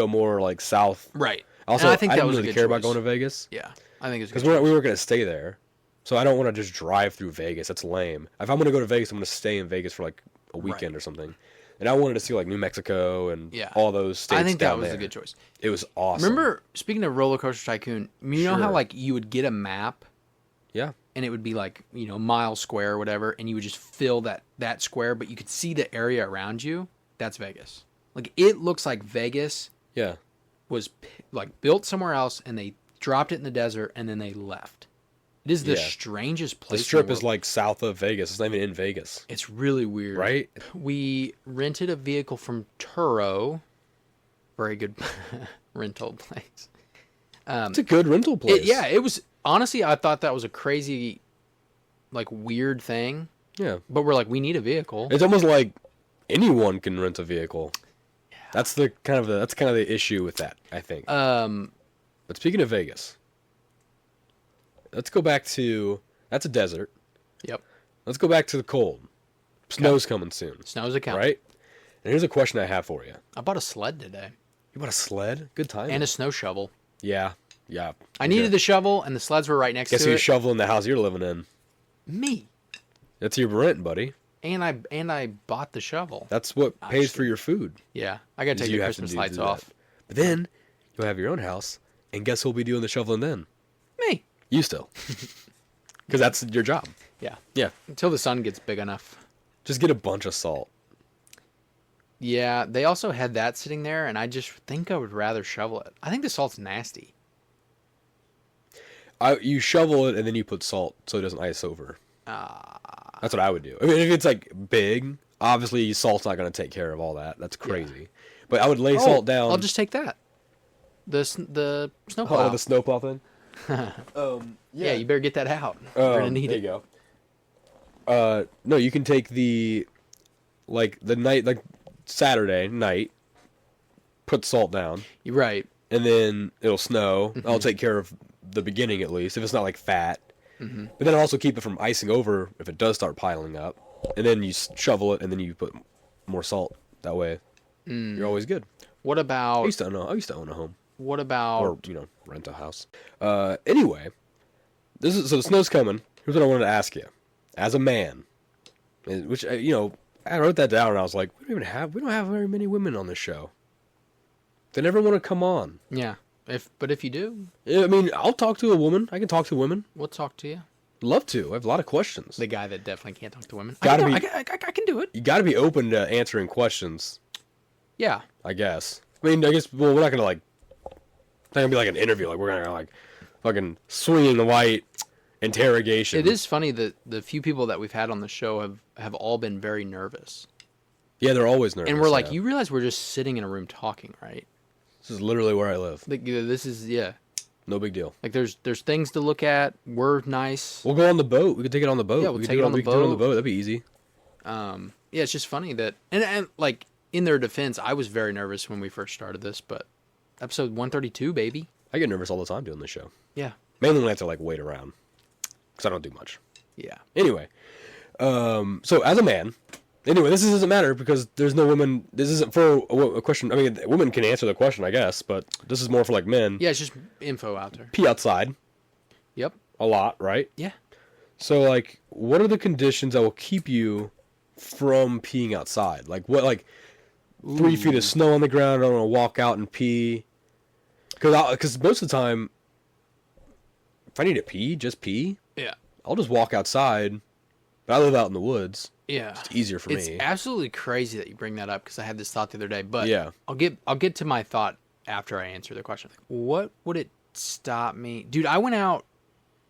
[SPEAKER 1] more like south.
[SPEAKER 2] Right.
[SPEAKER 1] Also, I didn't really care about going to Vegas.
[SPEAKER 2] Yeah, I think it's
[SPEAKER 1] because we weren't going to stay there, so I don't want to just drive through Vegas. That's lame. If I'm going to go to Vegas, I'm going to stay in Vegas for like a weekend or something. And I wanted to see like New Mexico and all those states.
[SPEAKER 2] I think
[SPEAKER 1] that
[SPEAKER 2] was a good choice.
[SPEAKER 1] It was awesome.
[SPEAKER 2] Remember, speaking of Roller Coaster Tycoon, you know how like you would get a map,
[SPEAKER 1] and
[SPEAKER 2] it would be like mile square or whatever, and you would just fill that square, but you could see the area around you. That's Vegas. Like it looks like Vegas.
[SPEAKER 1] Yeah.
[SPEAKER 2] Was like built somewhere else, and they dropped it in the desert, and then they left. It is the strangest place.
[SPEAKER 1] The Strip is like south of Vegas. It's not even in Vegas.
[SPEAKER 2] It's really weird,
[SPEAKER 1] right?
[SPEAKER 2] We rented a vehicle from Turo. Very good rental place.
[SPEAKER 1] It's a good rental place.
[SPEAKER 2] It was honestly. I thought that was a crazy, like weird thing.
[SPEAKER 1] Yeah,
[SPEAKER 2] but we're like, we need a vehicle.
[SPEAKER 1] It's almost like anyone can rent a vehicle. That's kind of the issue with that, I think. But speaking of Vegas, let's go back to that's a desert.
[SPEAKER 2] Yep.
[SPEAKER 1] Let's go back to the cold. Snow's coming soon.
[SPEAKER 2] Snow's a count.
[SPEAKER 1] Right? And here's a question I have for you.
[SPEAKER 2] I bought a sled today.
[SPEAKER 1] You bought a sled? Good time.
[SPEAKER 2] And a snow shovel.
[SPEAKER 1] Yeah.
[SPEAKER 2] I needed the shovel, and the sleds were right next to it.
[SPEAKER 1] Guess who's shoveling the house you're living in?
[SPEAKER 2] Me.
[SPEAKER 1] That's your rent, buddy.
[SPEAKER 2] And I bought the shovel.
[SPEAKER 1] That's what pays for your food.
[SPEAKER 2] Yeah, I gotta take the Christmas lights off.
[SPEAKER 1] But then you'll have your own house, and guess who'll be doing the shoveling then?
[SPEAKER 2] Me.
[SPEAKER 1] You still, because that's your job.
[SPEAKER 2] Yeah. Until the sun gets big enough.
[SPEAKER 1] Just get a bunch of salt.
[SPEAKER 2] Yeah, they also had that sitting there, and I just think I would rather shovel it. I think the salt's nasty.
[SPEAKER 1] You shovel it, and then you put salt so it doesn't ice over. That's what I would do. I mean, if it's like big, obviously salt's not going to take care of all that. That's crazy. Yeah. But I would lay salt down.
[SPEAKER 2] I'll just take that. The snowplow.
[SPEAKER 1] Oh, the snowplow thing?
[SPEAKER 2] Yeah, you better get that out. You're going to need it.
[SPEAKER 1] There you go. No, you can take the night, like Saturday night, put salt down.
[SPEAKER 2] You're right.
[SPEAKER 1] And then it'll snow. Mm-hmm. I'll take care of the beginning at least, if it's not like fat. Mm-hmm. But then also keep it from icing over if it does start piling up. And then you shovel it, and then you put more salt. That way, you're always good.
[SPEAKER 2] What about...
[SPEAKER 1] I used to own a home.
[SPEAKER 2] What about...
[SPEAKER 1] Or, rent a house. Anyway, so the snow's coming. Here's what I wanted to ask you. As a man, which, I wrote that down, and I was like, we don't have very many women on this show. They never want to come on.
[SPEAKER 2] Yeah. But if you do...
[SPEAKER 1] Yeah, I mean, I'll talk to a woman. I can talk to women.
[SPEAKER 2] We'll talk to you.
[SPEAKER 1] Love to. I have a lot of questions.
[SPEAKER 2] The guy that definitely can't talk to women.
[SPEAKER 1] I
[SPEAKER 2] can do it.
[SPEAKER 1] You got to be open to answering questions.
[SPEAKER 2] Yeah.
[SPEAKER 1] I guess. I mean, we're not going to, not going to be like an interview. Like, we're going to, fucking swinging the white, interrogation.
[SPEAKER 2] It is funny that the few people that we've had on the show have all been very nervous.
[SPEAKER 1] Yeah, they're always nervous.
[SPEAKER 2] And we're like,
[SPEAKER 1] yeah.
[SPEAKER 2] you realize we're just sitting in a room talking, right?
[SPEAKER 1] This is literally where I live.
[SPEAKER 2] Like, this is, yeah.
[SPEAKER 1] No big deal.
[SPEAKER 2] Like, there's things to look at. We're nice.
[SPEAKER 1] We'll go on the boat. We could take it on the boat.
[SPEAKER 2] Yeah, we'll take it on the
[SPEAKER 1] We could do it on the
[SPEAKER 2] boat.
[SPEAKER 1] boat. That'd be easy.
[SPEAKER 2] Yeah, it's just funny that, and like, in their defense, I was very nervous when we first started this, but episode 132, baby.
[SPEAKER 1] I get nervous all the time doing this show.
[SPEAKER 2] Yeah.
[SPEAKER 1] Mainly when I have to, like, wait around. Because I don't do much.
[SPEAKER 2] Yeah.
[SPEAKER 1] Anyway. So, as a man... Anyway, this doesn't matter because there's no women. This isn't for a question. I mean, women can answer the question, I guess, but this is more for like men.
[SPEAKER 2] Yeah, it's just info out there.
[SPEAKER 1] Pee outside.
[SPEAKER 2] Yep.
[SPEAKER 1] A lot, right?
[SPEAKER 2] Yeah.
[SPEAKER 1] So, like, what are the conditions that will keep you from peeing outside? Like, what, like, 3 feet of snow on the ground, I don't want to walk out and pee. Because most of the time, if I need to pee, just pee.
[SPEAKER 2] Yeah.
[SPEAKER 1] I'll just walk outside. But I live out in the woods.
[SPEAKER 2] Yeah.
[SPEAKER 1] It's easier for me.
[SPEAKER 2] It's absolutely crazy that you bring that up because I had this thought the other day. But
[SPEAKER 1] yeah.
[SPEAKER 2] I'll get to my thought after I answer the question. What would it stop me? Dude, I went out.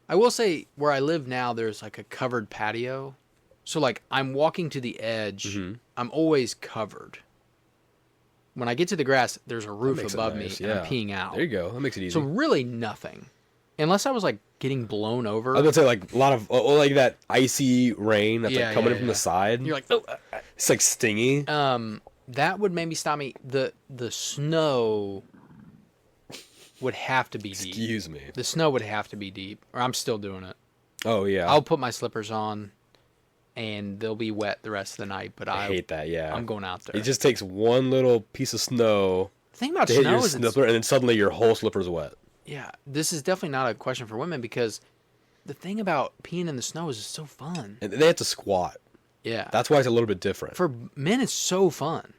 [SPEAKER 2] I will say where I live now, there's like a covered patio. So like I'm walking to the edge.
[SPEAKER 1] Mm-hmm.
[SPEAKER 2] I'm always covered. When I get to the grass, there's a roof above me and I'm peeing out.
[SPEAKER 1] There you go. That makes it easy.
[SPEAKER 2] So really nothing. Unless I was like getting blown over.
[SPEAKER 1] I was gonna say like a lot of like that icy rain that's like coming in from the side.
[SPEAKER 2] You're like, oh,
[SPEAKER 1] it's like stingy.
[SPEAKER 2] That would maybe stop me. The snow would have to be deep.
[SPEAKER 1] Excuse me.
[SPEAKER 2] The snow would have to be deep, or I'm still doing it.
[SPEAKER 1] Oh yeah.
[SPEAKER 2] I'll put my slippers on, and they'll be wet the rest of the night. But I
[SPEAKER 1] hate that. Yeah.
[SPEAKER 2] I'm going out there.
[SPEAKER 1] It just takes one little piece of snow.
[SPEAKER 2] The thing about
[SPEAKER 1] to hit
[SPEAKER 2] snow
[SPEAKER 1] your
[SPEAKER 2] is
[SPEAKER 1] slipper, and then suddenly your whole slipper's wet.
[SPEAKER 2] Yeah, this is definitely not a question for women because the thing about peeing in the snow is it's so fun.
[SPEAKER 1] And they have to squat.
[SPEAKER 2] Yeah.
[SPEAKER 1] That's why it's a little bit different.
[SPEAKER 2] For men, it's so fun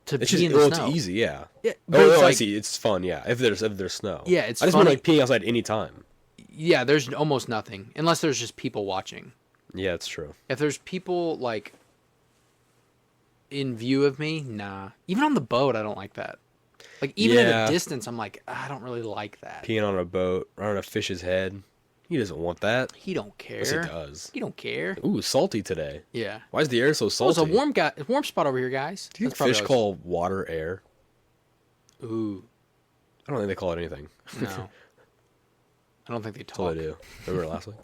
[SPEAKER 2] to
[SPEAKER 1] it's
[SPEAKER 2] pee
[SPEAKER 1] just,
[SPEAKER 2] in the
[SPEAKER 1] well,
[SPEAKER 2] snow.
[SPEAKER 1] it's easy, yeah.
[SPEAKER 2] Yeah, but
[SPEAKER 1] Oh,
[SPEAKER 2] it's
[SPEAKER 1] I
[SPEAKER 2] like,
[SPEAKER 1] see. It's fun, yeah. If there's snow.
[SPEAKER 2] Yeah, it's
[SPEAKER 1] I just
[SPEAKER 2] funny.
[SPEAKER 1] want to like peeing outside anytime.
[SPEAKER 2] Yeah, there's almost nothing unless there's just people watching.
[SPEAKER 1] Yeah, it's true.
[SPEAKER 2] If there's people like in view of me, nah. Even on the boat, I don't like that. Like even at a distance, I'm like, I don't really like that.
[SPEAKER 1] Peeing on a boat, or on a fish's head. He doesn't want that.
[SPEAKER 2] He don't care.
[SPEAKER 1] Yes, he does.
[SPEAKER 2] He don't care.
[SPEAKER 1] Ooh, salty today.
[SPEAKER 2] Yeah.
[SPEAKER 1] Why is the air so salty?
[SPEAKER 2] Oh, it's a warm spot over here, guys.
[SPEAKER 1] Do you think fish call water air?
[SPEAKER 2] Ooh.
[SPEAKER 1] I don't think they call it anything.
[SPEAKER 2] No. I don't think they
[SPEAKER 1] That's all
[SPEAKER 2] talk.
[SPEAKER 1] they do. Remember last week?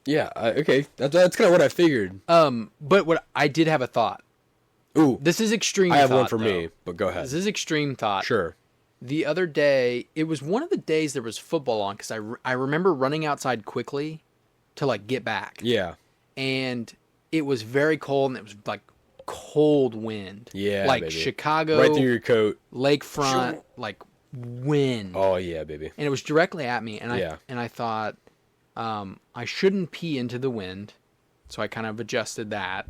[SPEAKER 1] Yeah. Okay. That's kind of what I figured.
[SPEAKER 2] But what I did have a thought.
[SPEAKER 1] Ooh.
[SPEAKER 2] This is extreme.
[SPEAKER 1] I have
[SPEAKER 2] thought,
[SPEAKER 1] one for
[SPEAKER 2] though.
[SPEAKER 1] me, but go ahead.
[SPEAKER 2] This is extreme thought.
[SPEAKER 1] Sure.
[SPEAKER 2] The other day, it was one of the days there was football on because I remember running outside quickly to like get back.
[SPEAKER 1] Yeah.
[SPEAKER 2] And it was very cold and it was like cold wind.
[SPEAKER 1] Yeah,
[SPEAKER 2] like
[SPEAKER 1] baby.
[SPEAKER 2] Chicago,
[SPEAKER 1] Right through your coat.
[SPEAKER 2] lakefront, like wind.
[SPEAKER 1] Oh yeah, baby.
[SPEAKER 2] And it was directly at me, and
[SPEAKER 1] Yeah.
[SPEAKER 2] I thought I shouldn't pee into the wind, so I kind of adjusted that.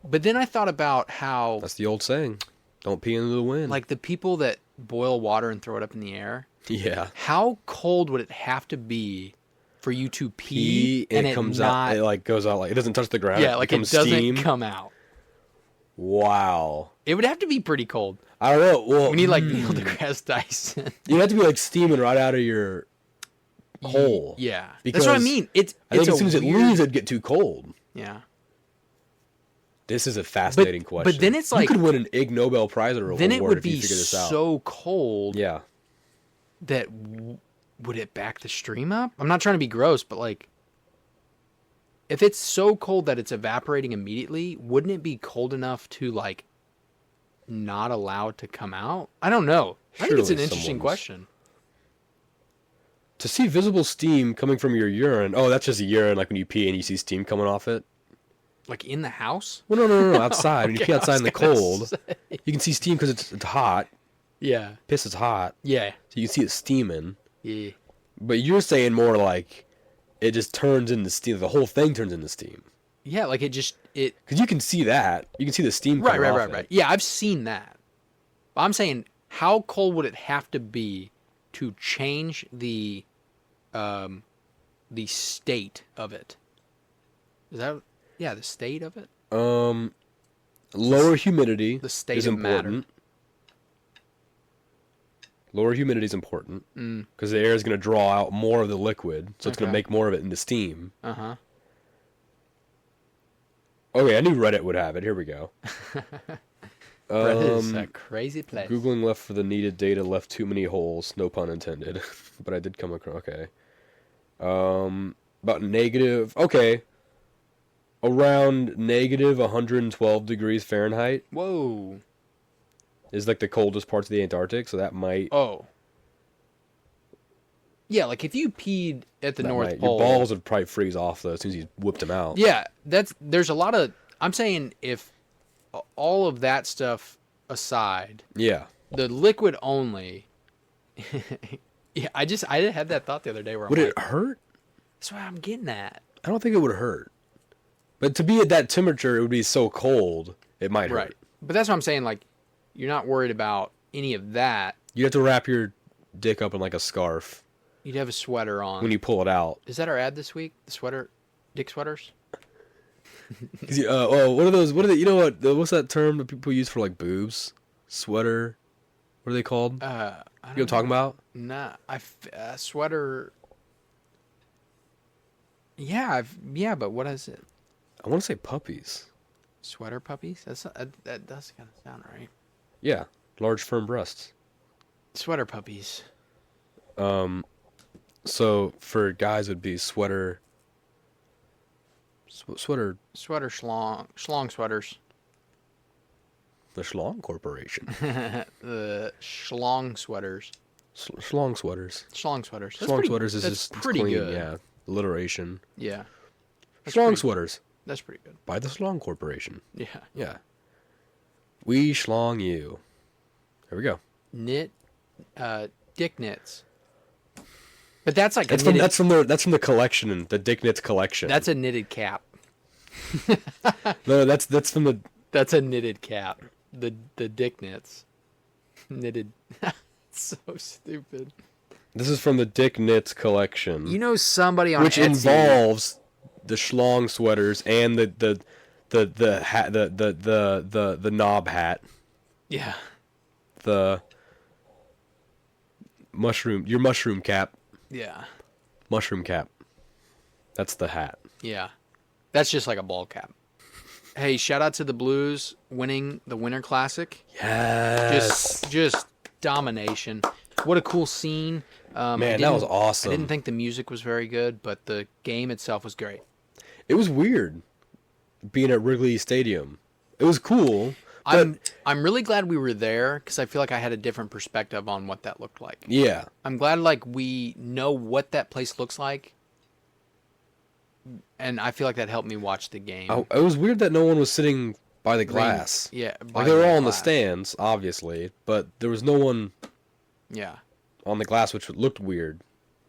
[SPEAKER 2] But then I thought about how
[SPEAKER 1] That's the old saying. Don't pee into the wind.
[SPEAKER 2] like the people that boil water and throw it up in the air.
[SPEAKER 1] Yeah.
[SPEAKER 2] How cold would it have to be for you to pee
[SPEAKER 1] and it
[SPEAKER 2] it
[SPEAKER 1] comes
[SPEAKER 2] not,
[SPEAKER 1] out. It like goes out like it doesn't touch the ground.
[SPEAKER 2] yeah, like it
[SPEAKER 1] becomes
[SPEAKER 2] doesn't
[SPEAKER 1] steam.
[SPEAKER 2] come out?
[SPEAKER 1] Wow.
[SPEAKER 2] It would have to be pretty cold.
[SPEAKER 1] I don't know. Well,
[SPEAKER 2] We need like Neil deGrasse Tyson.
[SPEAKER 1] you have to be like steaming right out of your hole.
[SPEAKER 2] Yeah,
[SPEAKER 1] Because
[SPEAKER 2] that's what I mean.
[SPEAKER 1] I think as soon as it leaves, it'd get too cold.
[SPEAKER 2] Yeah.
[SPEAKER 1] This is a fascinating question.
[SPEAKER 2] But then it's like
[SPEAKER 1] you could win an Ig Nobel Prize or
[SPEAKER 2] then it
[SPEAKER 1] award
[SPEAKER 2] would
[SPEAKER 1] if you
[SPEAKER 2] be
[SPEAKER 1] figure this out.
[SPEAKER 2] so cold
[SPEAKER 1] Yeah.
[SPEAKER 2] that would it back the stream up? I'm not trying to be gross, but like if it's so cold that it's evaporating immediately, wouldn't it be cold enough to like not allow it to come out? I don't know. I think it's an
[SPEAKER 1] Surely
[SPEAKER 2] interesting
[SPEAKER 1] someone's-
[SPEAKER 2] question.
[SPEAKER 1] To see visible steam coming from your urine. Oh, that's just urine, like when you pee and you see steam coming off it.
[SPEAKER 2] Like in the house?
[SPEAKER 1] Well, no. Outside. When you
[SPEAKER 2] Okay,
[SPEAKER 1] pee
[SPEAKER 2] I
[SPEAKER 1] outside
[SPEAKER 2] was
[SPEAKER 1] in the
[SPEAKER 2] gonna
[SPEAKER 1] cold,
[SPEAKER 2] say.
[SPEAKER 1] you can see steam because it's hot.
[SPEAKER 2] Yeah.
[SPEAKER 1] Piss is hot.
[SPEAKER 2] Yeah.
[SPEAKER 1] So you can see it steaming.
[SPEAKER 2] Yeah.
[SPEAKER 1] But you're saying more like it just turns into steam. The whole thing turns into steam.
[SPEAKER 2] Yeah, like it
[SPEAKER 1] Because you can see that. You can see the steam
[SPEAKER 2] right,
[SPEAKER 1] coming off
[SPEAKER 2] right.
[SPEAKER 1] it.
[SPEAKER 2] Yeah, I've seen that. But I'm saying how cold would it have to be to change the state of it? Is that the state of it?
[SPEAKER 1] Lower humidity
[SPEAKER 2] The state
[SPEAKER 1] is
[SPEAKER 2] of matter.
[SPEAKER 1] important. Lower humidity is important because the air is going to draw out more of the liquid, so it's going to make more of it into steam.
[SPEAKER 2] Uh-huh.
[SPEAKER 1] Okay, I knew Reddit would have it. Here we go.
[SPEAKER 2] Reddit is a crazy place.
[SPEAKER 1] Googling left for the needed data left too many holes. No pun intended. But I did come across. Okay. About negative. Okay. Around negative 112 degrees Fahrenheit.
[SPEAKER 2] Whoa.
[SPEAKER 1] Is like the coldest parts of the Antarctic, so that might.
[SPEAKER 2] Oh. Yeah, like if you peed at the North Pole,
[SPEAKER 1] your balls would probably freeze off though as soon as you whipped them out.
[SPEAKER 2] Yeah, there's a lot of. I'm saying if all of that stuff aside,
[SPEAKER 1] Yeah.
[SPEAKER 2] the liquid only. Yeah, I had that thought the other day where
[SPEAKER 1] Would it hurt?
[SPEAKER 2] That's what I'm getting at.
[SPEAKER 1] I don't think it would hurt. But to be at that temperature, it would be so cold, it might hurt.
[SPEAKER 2] Right, but that's what I'm saying. Like, you're not worried about any of that.
[SPEAKER 1] You have to wrap your dick up in like a scarf
[SPEAKER 2] You'd have a sweater on.
[SPEAKER 1] when you pull it out.
[SPEAKER 2] Is that our ad this week? The sweater, dick sweaters.
[SPEAKER 1] What are those? What are they? You know what? What's that term that people use for like boobs? Sweater. What are they called? You know what I'm talking about?
[SPEAKER 2] Nah, sweater. Yeah, but what is it?
[SPEAKER 1] I want to say puppies.
[SPEAKER 2] Sweater puppies? That does kind of sound right.
[SPEAKER 1] Yeah, large firm breasts.
[SPEAKER 2] Sweater puppies.
[SPEAKER 1] So for guys, it'd be sweater. Sweater.
[SPEAKER 2] Sweater schlong sweaters.
[SPEAKER 1] The Schlong Corporation.
[SPEAKER 2] The schlong sweaters.
[SPEAKER 1] Schlong sweaters.
[SPEAKER 2] Schlong sweaters.
[SPEAKER 1] Schlong sweaters is just
[SPEAKER 2] pretty
[SPEAKER 1] clean,
[SPEAKER 2] good.
[SPEAKER 1] yeah. Alliteration.
[SPEAKER 2] Yeah.
[SPEAKER 1] Schlong sweaters.
[SPEAKER 2] That's pretty good.
[SPEAKER 1] By the Schlong Corporation.
[SPEAKER 2] Yeah.
[SPEAKER 1] Yeah. We schlong you. There we go.
[SPEAKER 2] Dick knits. But that's like
[SPEAKER 1] That's from the collection, the Dick Knits collection.
[SPEAKER 2] That's a knitted cap.
[SPEAKER 1] No, that's from the.
[SPEAKER 2] That's a knitted cap. The Dick Knits. Knitted. So stupid.
[SPEAKER 1] This is from the Dick Knits collection.
[SPEAKER 2] You know somebody on
[SPEAKER 1] which
[SPEAKER 2] Etsy,
[SPEAKER 1] involves the schlong sweaters and the hat, the knob hat.
[SPEAKER 2] Yeah.
[SPEAKER 1] The your mushroom cap.
[SPEAKER 2] Yeah.
[SPEAKER 1] Mushroom cap. That's the hat.
[SPEAKER 2] Yeah. That's just like a ball cap. Hey, shout out to the Blues winning the Winter Classic.
[SPEAKER 1] Yes.
[SPEAKER 2] Just domination. What a cool scene.
[SPEAKER 1] Man, that was awesome.
[SPEAKER 2] I didn't think the music was very good, but the game itself was great.
[SPEAKER 1] It was weird being at Wrigley Stadium. It was cool. But
[SPEAKER 2] I'm really glad we were there because I feel like I had a different perspective on what that looked like.
[SPEAKER 1] Yeah.
[SPEAKER 2] I'm glad like we know what that place looks like. And I feel like that helped me watch the game.
[SPEAKER 1] It was weird that no one was sitting by the glass.
[SPEAKER 2] Yeah.
[SPEAKER 1] Like they were all in the stands, obviously, but there was no one on the glass, which looked weird.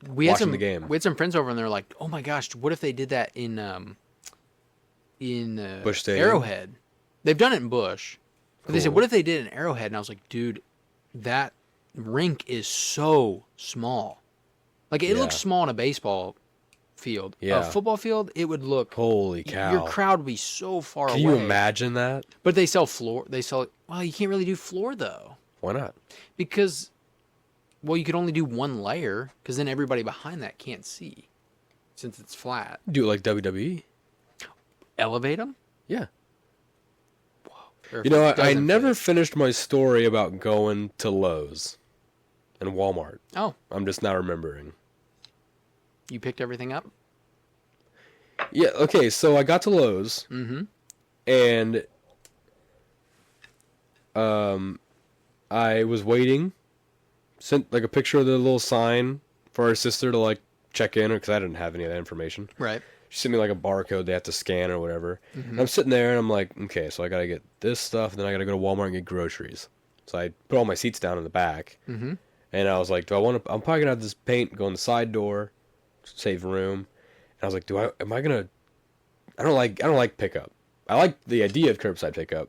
[SPEAKER 1] Watching the game.
[SPEAKER 2] We had some friends over and they're like, "Oh my gosh, what if they did that in
[SPEAKER 1] Busch Stadium?
[SPEAKER 2] Arrowhead?" They've done it in Busch. But they said, "What if they did it in Arrowhead?" And I was like, "Dude, that rink is so small. Like it looks small in a baseball field.
[SPEAKER 1] Yeah.
[SPEAKER 2] A football field, it would look
[SPEAKER 1] Holy cow.
[SPEAKER 2] Your crowd would be so far away.
[SPEAKER 1] Can you imagine that?
[SPEAKER 2] But they sell floor. Well, you can't really do floor though.
[SPEAKER 1] Why not?
[SPEAKER 2] Because you could only do one layer because then everybody behind that can't see since it's flat.
[SPEAKER 1] Do it like WWE.
[SPEAKER 2] Elevate them?
[SPEAKER 1] Yeah.
[SPEAKER 2] Whoa.
[SPEAKER 1] You know, I never finished my story about going to Lowe's and Walmart.
[SPEAKER 2] Oh.
[SPEAKER 1] I'm just now remembering.
[SPEAKER 2] You picked everything up?
[SPEAKER 1] Yeah, okay, so I got to Lowe's. And I was waiting. Sent like a picture of the little sign for our sister to like check in because I didn't have any of that information.
[SPEAKER 2] Right.
[SPEAKER 1] She sent me like a barcode they have to scan or whatever. And I'm sitting there and I'm like, okay, so I gotta get this stuff and then I gotta go to Walmart and get groceries. So I put all my seats down in the back. And I was like, I'm probably gonna have this paint go in the side door, save room. And I was like, I don't like pickup. I like the idea of curbside pickup.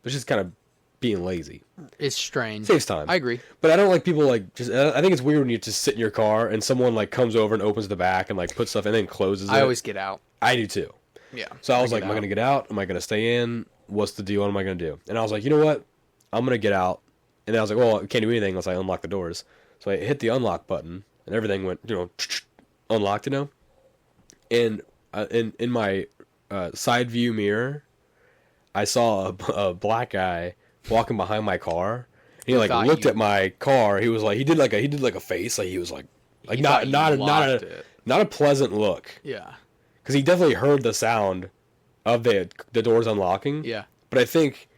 [SPEAKER 1] It's just kind of being lazy.
[SPEAKER 2] It's strange.
[SPEAKER 1] Saves time.
[SPEAKER 2] I agree.
[SPEAKER 1] But I don't like people like just. I think it's weird when you just sit in your car and someone like comes over and opens the back and like puts stuff and then closes it.
[SPEAKER 2] I always get out.
[SPEAKER 1] I do too.
[SPEAKER 2] Yeah.
[SPEAKER 1] So I was like, am I going to get out? Am I going to stay in? What's the deal? What am I going to do? And I was like, you know what? I'm going to get out And then I was like, well, I can't do anything unless I unlock the doors. So I hit the unlock button, and everything went, unlocked, And in my side view mirror, I saw a black guy walking behind my car. He like looked at my car. He was like, he did like a face, like he was like not a pleasant look.
[SPEAKER 2] Yeah.
[SPEAKER 1] Because he definitely heard the sound of the doors unlocking.
[SPEAKER 2] Yeah.
[SPEAKER 1] But I think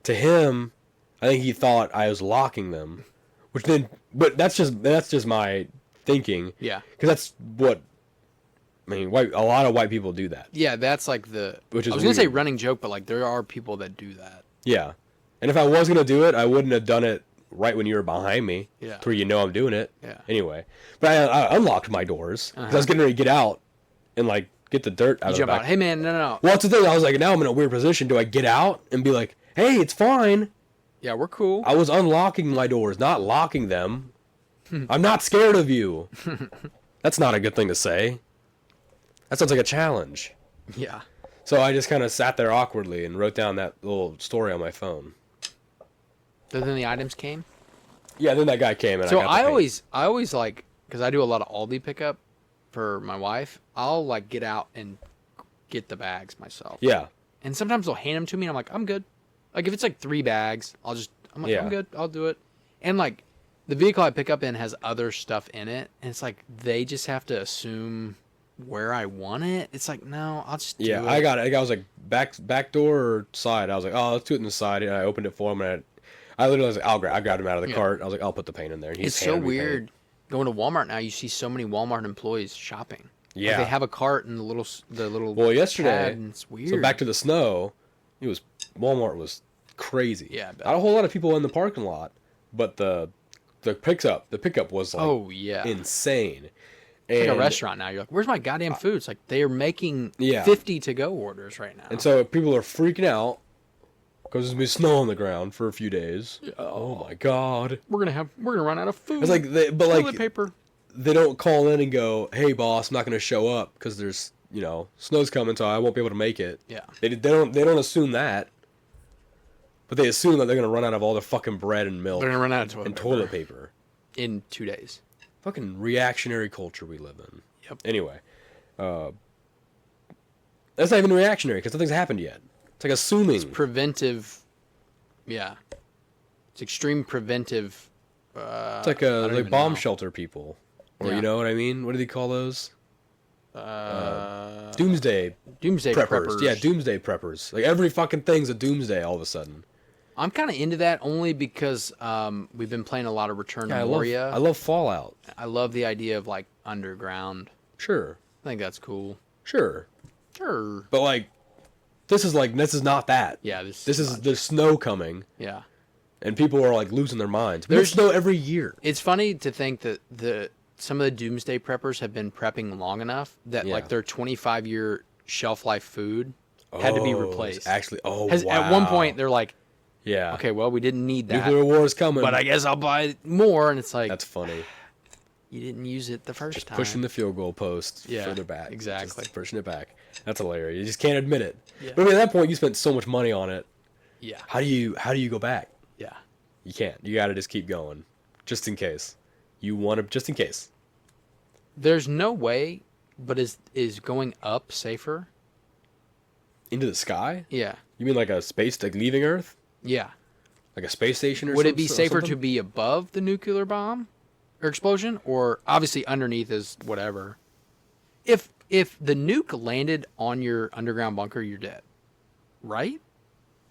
[SPEAKER 1] to him, I think he thought I was locking them, but that's just my thinking.
[SPEAKER 2] Yeah.
[SPEAKER 1] Because that's what, I mean, a lot of white people do that.
[SPEAKER 2] Yeah, that's like
[SPEAKER 1] Which is
[SPEAKER 2] I was going to say running joke, but like there are people that do that.
[SPEAKER 1] Yeah. And if I was going to do it, I wouldn't have done it right when you were behind me.
[SPEAKER 2] Yeah.
[SPEAKER 1] To where I'm doing it.
[SPEAKER 2] Yeah.
[SPEAKER 1] Anyway. But I unlocked my doors. Because I was getting ready to get out and like get the dirt out of the back.
[SPEAKER 2] Out. Hey, man, no.
[SPEAKER 1] Well, that's the thing. I was like, now I'm in a weird position. Do I get out and be like, hey, it's fine?
[SPEAKER 2] Yeah, we're cool.
[SPEAKER 1] I was unlocking my doors, not locking them. I'm not scared of you. That's not a good thing to say. That sounds like a challenge.
[SPEAKER 2] Yeah.
[SPEAKER 1] So I just kind of sat there awkwardly and wrote down that little story on my phone.
[SPEAKER 2] So then the items came?
[SPEAKER 1] Yeah, then that guy came and
[SPEAKER 2] so
[SPEAKER 1] I got the paint.
[SPEAKER 2] I always like, because I do a lot of Aldi pickup for my wife, I'll like get out and get the bags myself.
[SPEAKER 1] Yeah.
[SPEAKER 2] And sometimes they'll hand them to me and I'm like, I'm good. Like if it's like 3 bags, I'm like,
[SPEAKER 1] Yeah.
[SPEAKER 2] I'm good. I'll do it. And like the vehicle I pick up in has other stuff in it. And it's like, they just have to assume where I want it. It's like, no, I'll just do it.
[SPEAKER 1] I got it. I was like, back door or side? I was like, oh, let's do it in the side. And I opened it for him and I literally was like, I grabbed him out of the cart. I was like, I'll put the paint in there. And
[SPEAKER 2] It's so weird. Going to Walmart now, you see so many Walmart employees shopping.
[SPEAKER 1] Yeah.
[SPEAKER 2] Like they have a cart and the little
[SPEAKER 1] Well, yesterday,
[SPEAKER 2] pad, and it's weird.
[SPEAKER 1] so back to the snow, Walmart was crazy.
[SPEAKER 2] Yeah, I bet.
[SPEAKER 1] Not a whole lot of people in the parking lot, but the pickup was like insane.
[SPEAKER 2] It's like a restaurant now. You're like, where's my goddamn food? It's like they are making 50 to-go orders right now.
[SPEAKER 1] And so people are freaking out because there's been snow on the ground for a few days. Oh my god.
[SPEAKER 2] We're gonna run out of food.
[SPEAKER 1] It's like
[SPEAKER 2] toilet paper.
[SPEAKER 1] They don't call in and go, "Hey boss, I'm not gonna show up because there's snow's coming, so I won't be able to make it."
[SPEAKER 2] Yeah.
[SPEAKER 1] They don't assume that, but they assume that they're gonna run out of all their fucking bread and milk.
[SPEAKER 2] They're gonna run out of
[SPEAKER 1] toilet paper
[SPEAKER 2] in 2 days.
[SPEAKER 1] Fucking reactionary culture we live in.
[SPEAKER 2] Yep.
[SPEAKER 1] Anyway, that's not even reactionary because nothing's happened yet. It's like assuming.
[SPEAKER 2] It's preventive. Yeah. It's extreme preventive.
[SPEAKER 1] It's like like bomb shelter people, or you know what I mean? What do they call those? Doomsday preppers. Yeah, doomsday preppers. Like every fucking thing's a doomsday all of a sudden.
[SPEAKER 2] I'm kind of into that only because we've been playing a lot of Return to Moria.
[SPEAKER 1] I love Fallout.
[SPEAKER 2] I love the idea of like underground.
[SPEAKER 1] Sure.
[SPEAKER 2] I think that's cool.
[SPEAKER 1] Sure.
[SPEAKER 2] But
[SPEAKER 1] like, this is not that.
[SPEAKER 2] Yeah.
[SPEAKER 1] There's snow coming.
[SPEAKER 2] Yeah.
[SPEAKER 1] And people are like losing their minds. There's snow every year.
[SPEAKER 2] It's funny to think that some of the doomsday preppers have been prepping long enough that like their 25-year shelf life food had to be replaced.
[SPEAKER 1] Actually, wow.
[SPEAKER 2] At one point they're like,
[SPEAKER 1] yeah,
[SPEAKER 2] okay, well we didn't need that.
[SPEAKER 1] Nuclear war is coming,
[SPEAKER 2] but I guess I'll buy more. And it's like,
[SPEAKER 1] that's funny.
[SPEAKER 2] You didn't use it the first time.
[SPEAKER 1] Pushing the field goal post further back.
[SPEAKER 2] Exactly.
[SPEAKER 1] Just pushing it back. That's hilarious. You just can't admit it.
[SPEAKER 2] Yeah.
[SPEAKER 1] But I mean, at that point, you spent so much money on it.
[SPEAKER 2] Yeah.
[SPEAKER 1] How do you go back?
[SPEAKER 2] Yeah.
[SPEAKER 1] You can't. You got to just keep going, just in case. You want to, just in case.
[SPEAKER 2] There's no way, but is going up safer?
[SPEAKER 1] Into the sky?
[SPEAKER 2] Yeah.
[SPEAKER 1] You mean like a space, like leaving Earth?
[SPEAKER 2] Yeah.
[SPEAKER 1] Like a space station or
[SPEAKER 2] something? Would
[SPEAKER 1] something?
[SPEAKER 2] it be safer to be above the nuclear bomb or explosion, or obviously underneath is whatever? If the nuke landed on your underground bunker, you're dead, right?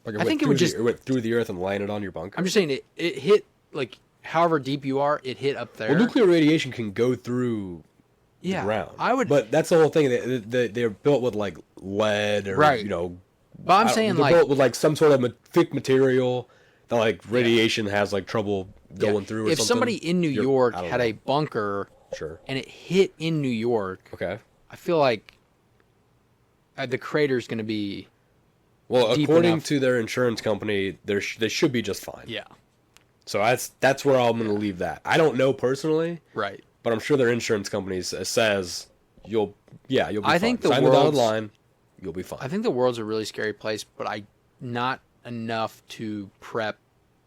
[SPEAKER 1] Like it went through the Earth and landed on your bunker.
[SPEAKER 2] I'm just saying it hit like however deep you are, it hit up there.
[SPEAKER 1] Well, nuclear radiation can go through the ground. But that's the whole thing. They're built with like lead or
[SPEAKER 2] But I'm saying
[SPEAKER 1] they're built with like some sort of thick material that like radiation has like trouble going through. Or
[SPEAKER 2] if
[SPEAKER 1] something.
[SPEAKER 2] Somebody in New York had a bunker, and it hit in New York, I feel like the crater's going to be.
[SPEAKER 1] Well, according to their insurance company, they should be just fine.
[SPEAKER 2] Yeah.
[SPEAKER 1] So that's where I'm going to leave that. I don't know personally.
[SPEAKER 2] Right.
[SPEAKER 1] But I'm sure their insurance company says you'll be fine.
[SPEAKER 2] I think
[SPEAKER 1] Sign the dotted line, you'll be fine.
[SPEAKER 2] I think the world's a really scary place, but not enough to prep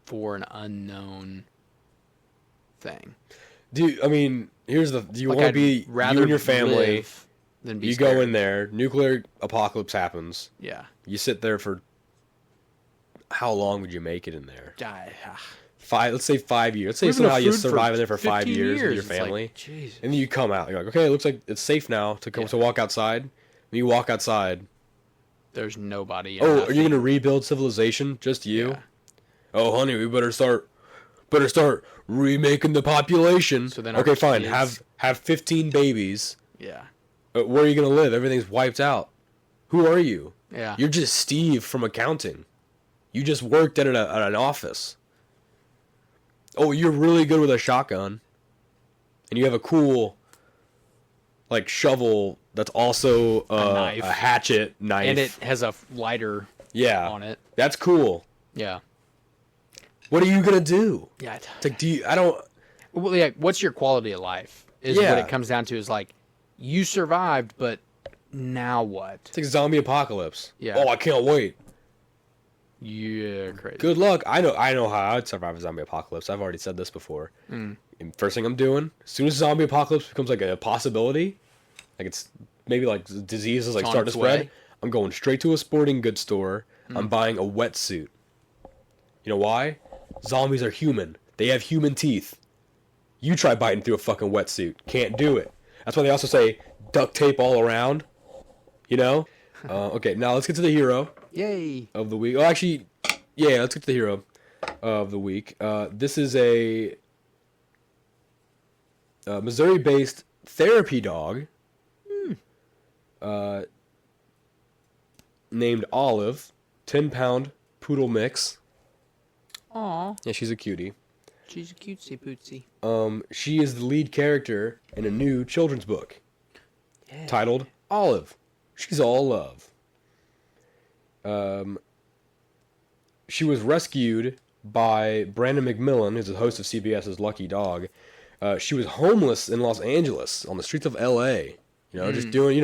[SPEAKER 2] for an unknown thing.
[SPEAKER 1] Do you want to
[SPEAKER 2] I'd
[SPEAKER 1] be
[SPEAKER 2] rather
[SPEAKER 1] you and your family?
[SPEAKER 2] live than be
[SPEAKER 1] You
[SPEAKER 2] scared.
[SPEAKER 1] go in there, nuclear apocalypse happens.
[SPEAKER 2] Yeah.
[SPEAKER 1] You sit there for how long would you make it in there?
[SPEAKER 2] Die.
[SPEAKER 1] Let's say 5 years. Let's say
[SPEAKER 2] Living
[SPEAKER 1] somehow
[SPEAKER 2] off
[SPEAKER 1] you
[SPEAKER 2] food for
[SPEAKER 1] survive in there for 5
[SPEAKER 2] 15
[SPEAKER 1] years with your
[SPEAKER 2] It's like,
[SPEAKER 1] family,
[SPEAKER 2] Jesus.
[SPEAKER 1] and then you come out. You're like, okay, it looks like it's safe now to walk outside. When you walk outside,
[SPEAKER 2] There's nobody.
[SPEAKER 1] are you gonna rebuild civilization? Just you?
[SPEAKER 2] Yeah.
[SPEAKER 1] Oh, honey, we better start remaking the population.
[SPEAKER 2] So then our
[SPEAKER 1] okay, fine.
[SPEAKER 2] kids-
[SPEAKER 1] Have 15 babies.
[SPEAKER 2] Yeah.
[SPEAKER 1] Where are you gonna live? Everything's wiped out. Who are you?
[SPEAKER 2] Yeah.
[SPEAKER 1] You're just Steve from accounting. You just worked at an office. Oh, you're really good with a shotgun. And you have a cool, like, shovel that's also
[SPEAKER 2] knife.
[SPEAKER 1] a hatchet knife.
[SPEAKER 2] And it has a lighter on it.
[SPEAKER 1] That's cool.
[SPEAKER 2] Yeah.
[SPEAKER 1] What are you going to do?
[SPEAKER 2] Yeah.
[SPEAKER 1] It's like,
[SPEAKER 2] Well, yeah, what's your quality of life? Is
[SPEAKER 1] Yeah.
[SPEAKER 2] what it comes down to. Is like, you survived, but now what?
[SPEAKER 1] it's like zombie apocalypse.
[SPEAKER 2] Yeah.
[SPEAKER 1] Oh, I can't wait.
[SPEAKER 2] Yeah, crazy.
[SPEAKER 1] Good luck. I know how I'd survive a zombie apocalypse. I've already said this before. And first thing I'm doing, as soon as zombie apocalypse becomes like a possibility, like it's maybe like diseases like
[SPEAKER 2] It's on
[SPEAKER 1] starting to
[SPEAKER 2] its
[SPEAKER 1] spread,
[SPEAKER 2] way.
[SPEAKER 1] I'm going straight to a sporting goods store. I'm buying a wetsuit. You know why? Zombies are human. They have human teeth. You try biting through a fucking wetsuit. Can't do it. That's why they also say duct tape all around. You know? Okay, now let's get to the hero
[SPEAKER 2] Yay.
[SPEAKER 1] of the week. Oh, actually, yeah, let's get to the hero of the week. This is a Missouri-based therapy dog named Olive, 10-pound poodle mix.
[SPEAKER 2] Aw,
[SPEAKER 1] Yeah, she's a cutie.
[SPEAKER 2] she's a cutesy pootsy.
[SPEAKER 1] She is the lead character in a new children's book titled Olive. She's all love. She was rescued by Brandon McMillan, who's the host of CBS's Lucky Dog. She was homeless in Los Angeles on the streets of L.A. You know, just doing,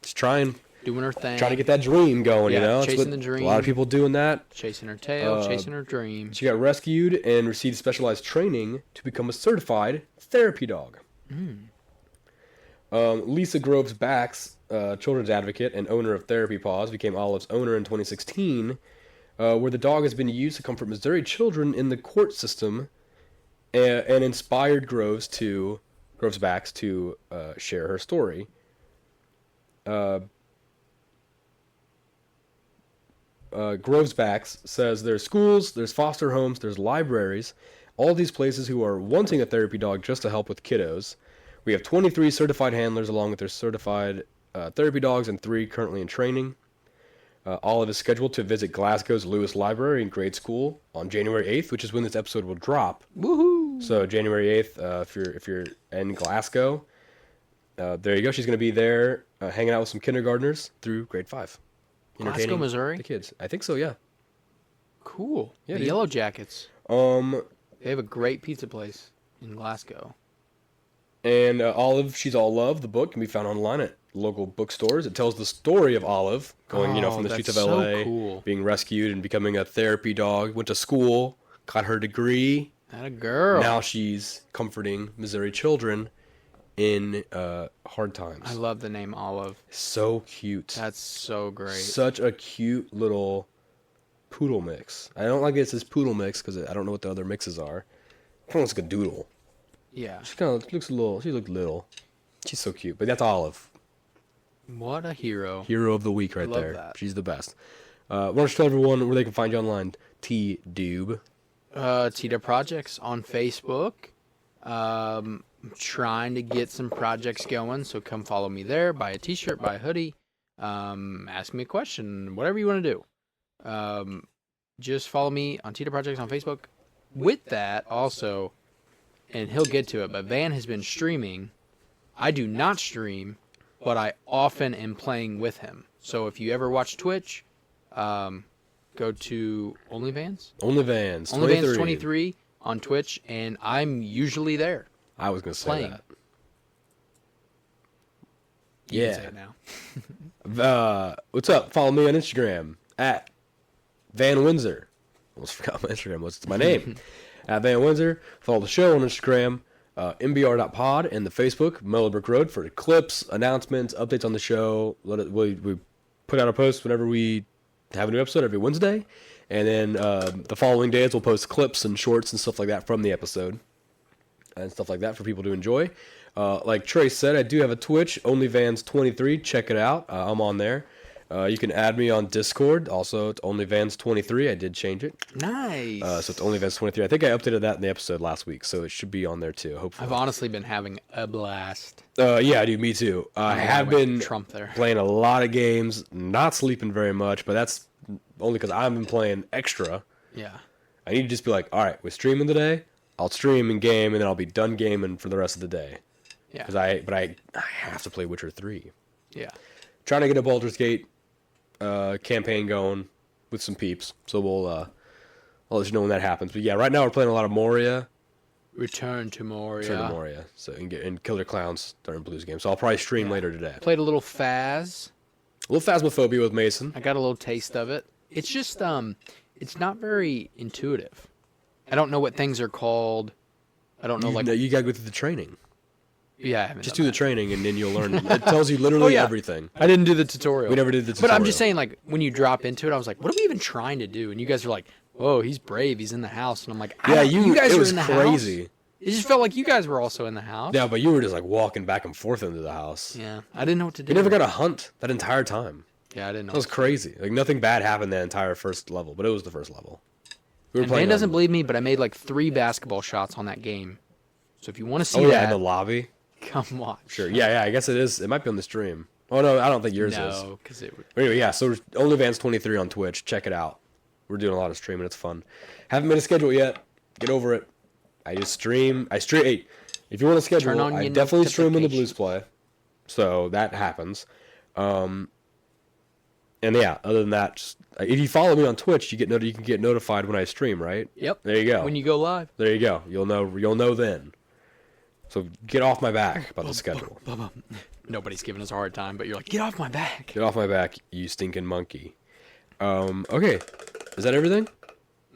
[SPEAKER 1] just trying
[SPEAKER 2] Doing her thing.
[SPEAKER 1] to get that dream going.
[SPEAKER 2] Yeah,
[SPEAKER 1] You know,
[SPEAKER 2] chasing
[SPEAKER 1] That's
[SPEAKER 2] the
[SPEAKER 1] what a lot of
[SPEAKER 2] dream.
[SPEAKER 1] people doing that.
[SPEAKER 2] Chasing her tail, chasing her dream.
[SPEAKER 1] She got rescued and received specialized training to become a certified therapy dog. Lisa Groves Bax, children's advocate and owner of Therapy Paws, became Olive's owner in 2016, where the dog has been used to comfort Missouri children in the court system, and inspired Groves Bax to share her story. Groves Bax says there's schools, there's foster homes, there's libraries, all these places who are wanting a therapy dog just to help with kiddos. We have 23 certified handlers along with their certified therapy dogs and 3 currently in training. Olive is scheduled to visit Glasgow's Lewis Library and Grade School on January 8th, which is when this episode will drop.
[SPEAKER 2] Woohoo!
[SPEAKER 1] So January 8th, if you're in Glasgow, there you go. She's going to be there hanging out with some kindergartners through grade 5.
[SPEAKER 2] Glasgow,
[SPEAKER 1] Entertaining
[SPEAKER 2] Missouri?
[SPEAKER 1] the kids. I think so, yeah.
[SPEAKER 2] Cool.
[SPEAKER 1] Yeah,
[SPEAKER 2] the
[SPEAKER 1] dude.
[SPEAKER 2] Yellow Jackets.
[SPEAKER 1] Um,
[SPEAKER 2] They have a great pizza place in Glasgow.
[SPEAKER 1] and Olive, She's All Love, the book, can be found online at local bookstores. It tells the story of Olive going, from the streets of
[SPEAKER 2] that's so
[SPEAKER 1] LA,
[SPEAKER 2] cool.
[SPEAKER 1] being rescued and becoming a therapy dog, went to school, got her degree.
[SPEAKER 2] Not a girl.
[SPEAKER 1] Now she's comforting Missouri children in hard times.
[SPEAKER 2] I love the name Olive.
[SPEAKER 1] So cute.
[SPEAKER 2] That's so great.
[SPEAKER 1] Such a cute little poodle mix. I don't like it says poodle mix because I don't know what the other mixes are. Kind of looks like a doodle.
[SPEAKER 2] Yeah.
[SPEAKER 1] She kind of looks a little. She looks little. She's so cute. But that's Olive,
[SPEAKER 2] What a hero.
[SPEAKER 1] hero of the week right
[SPEAKER 2] Love
[SPEAKER 1] there.
[SPEAKER 2] that.
[SPEAKER 1] She's the best. Why don't you tell everyone where they can find you online? T-Dube.
[SPEAKER 2] Tita Projects on Facebook. I'm trying to get some projects going, so come follow me there. Buy a t-shirt, buy a hoodie. Ask me a question, whatever you want to do. Just follow me on Tita Projects on Facebook. With that, also, and he'll get to it, but Van has been streaming. I do not stream, but I often am playing with him. So if you ever watch Twitch, go to OnlyVans.
[SPEAKER 1] OnlyVans.
[SPEAKER 2] OnlyVans 23 on Twitch, and I'm usually there.
[SPEAKER 1] I was going to say
[SPEAKER 2] Playing.
[SPEAKER 1] that.
[SPEAKER 2] You
[SPEAKER 1] Yeah.
[SPEAKER 2] can say it now.
[SPEAKER 1] What's up? Follow me on Instagram at Van Windsor. Almost forgot my Instagram was. It's my name. At Van Windsor. Follow the show on Instagram. mbr.pod and the Facebook, Mellow Brick Road, for clips, announcements, updates on the show. We put out a post whenever we have a new episode every Wednesday. And then the following days we'll post clips and shorts and stuff like that from the episode. And stuff like that for people to enjoy. Like Trey said, I do have a Twitch, OnlyVans23. Check it out. I'm on there. You can add me on Discord. Also, it's OnlyVans23. I did change it.
[SPEAKER 2] Nice.
[SPEAKER 1] So it's OnlyVans23. I think I updated that in the episode last week, so it should be on there too, hopefully.
[SPEAKER 2] I've honestly been having a blast.
[SPEAKER 1] Yeah, dude, me too. I have been
[SPEAKER 2] Trump there.
[SPEAKER 1] playing a lot of games, not sleeping very much, but that's only because I've been playing extra.
[SPEAKER 2] Yeah.
[SPEAKER 1] I need to just be like, all right, we're streaming today. I'll stream and game, and then I'll be done gaming for the rest of the day.
[SPEAKER 2] Yeah.
[SPEAKER 1] But I have to play Witcher 3.
[SPEAKER 2] Yeah.
[SPEAKER 1] Trying to get a Baldur's Gate campaign going with some peeps, so I'll let you know when that happens. But yeah, right now we're playing a lot of Moria.
[SPEAKER 2] Return to Moria.
[SPEAKER 1] Return to Moria. So and Killer Clowns during Blues game. So I'll probably stream later today.
[SPEAKER 2] Played a little Phas.
[SPEAKER 1] A little Phasmophobia with Mason.
[SPEAKER 2] I got a little taste of it. It's just it's not very intuitive. I don't know what things are called. I don't know
[SPEAKER 1] You gotta go through the training.
[SPEAKER 2] Yeah, I haven't
[SPEAKER 1] Just
[SPEAKER 2] done
[SPEAKER 1] do the training and then you'll learn. It tells you literally everything.
[SPEAKER 2] I didn't do the tutorial.
[SPEAKER 1] We never did the tutorial.
[SPEAKER 2] But I'm just saying, like, when you drop into it, I was like, what are we even trying to do? And you guys are like, whoa, he's brave. He's in the house. And I'm like, you guys
[SPEAKER 1] it
[SPEAKER 2] are
[SPEAKER 1] was
[SPEAKER 2] in the
[SPEAKER 1] crazy.
[SPEAKER 2] house? It just felt like you guys were also in the house.
[SPEAKER 1] Yeah, but you were just like walking back and forth into the house.
[SPEAKER 2] Yeah, I didn't know what to do.
[SPEAKER 1] You never got a hunt that entire time.
[SPEAKER 2] Yeah, I didn't know.
[SPEAKER 1] That was crazy. Like, nothing bad happened that entire first level, but it was the first level. We were
[SPEAKER 2] And
[SPEAKER 1] playing
[SPEAKER 2] Van doesn't believe me, but I made like 3 basketball shots on that game. So if you want to see
[SPEAKER 1] in
[SPEAKER 2] that,
[SPEAKER 1] the lobby.
[SPEAKER 2] come watch.
[SPEAKER 1] Sure. Yeah, I guess it is. It might be on the stream. Oh, no, I don't think yours is.
[SPEAKER 2] No, because it would.
[SPEAKER 1] But anyway, yeah, so OnlyVans23 on Twitch. Check it out. We're doing a lot of streaming. It's fun. Haven't made a schedule yet. Get over it. I just stream. Hey, if you want to schedule, I definitely stream when the Blues play. So that happens. And yeah, other than that, just, if you follow me on Twitch, you can get notified when I stream, right?
[SPEAKER 2] Yep.
[SPEAKER 1] There you go.
[SPEAKER 2] When you go live.
[SPEAKER 1] There you go. You'll know then. So get off my back about the schedule.
[SPEAKER 2] Nobody's giving us a hard time, but you're like, get off my back.
[SPEAKER 1] Get off my back, you stinking monkey. Okay. Is that everything?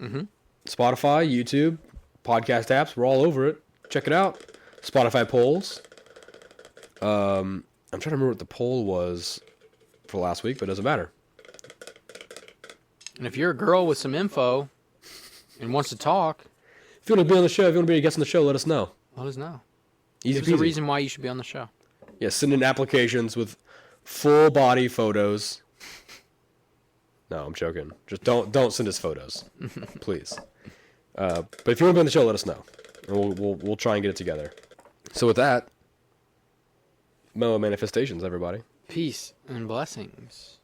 [SPEAKER 2] Mm-hmm.
[SPEAKER 1] Spotify, YouTube, podcast apps, we're all over it. Check it out. Spotify polls. I'm trying to remember what the poll was for last week, but it doesn't matter.
[SPEAKER 2] And if you're a girl with some info and wants to talk,
[SPEAKER 1] If you want to be on the show, if you want to be a guest on the show, let us know.
[SPEAKER 2] let us know.
[SPEAKER 1] Easy
[SPEAKER 2] There's a
[SPEAKER 1] peasy.
[SPEAKER 2] reason why you should be on the show.
[SPEAKER 1] Yeah, send in applications with full body photos. No, I'm joking. Just don't send us photos, please. But if you want to be on the show, let us know, and we'll try and get it together. So with that, Mellow Manifestations, everybody.
[SPEAKER 2] Peace and blessings.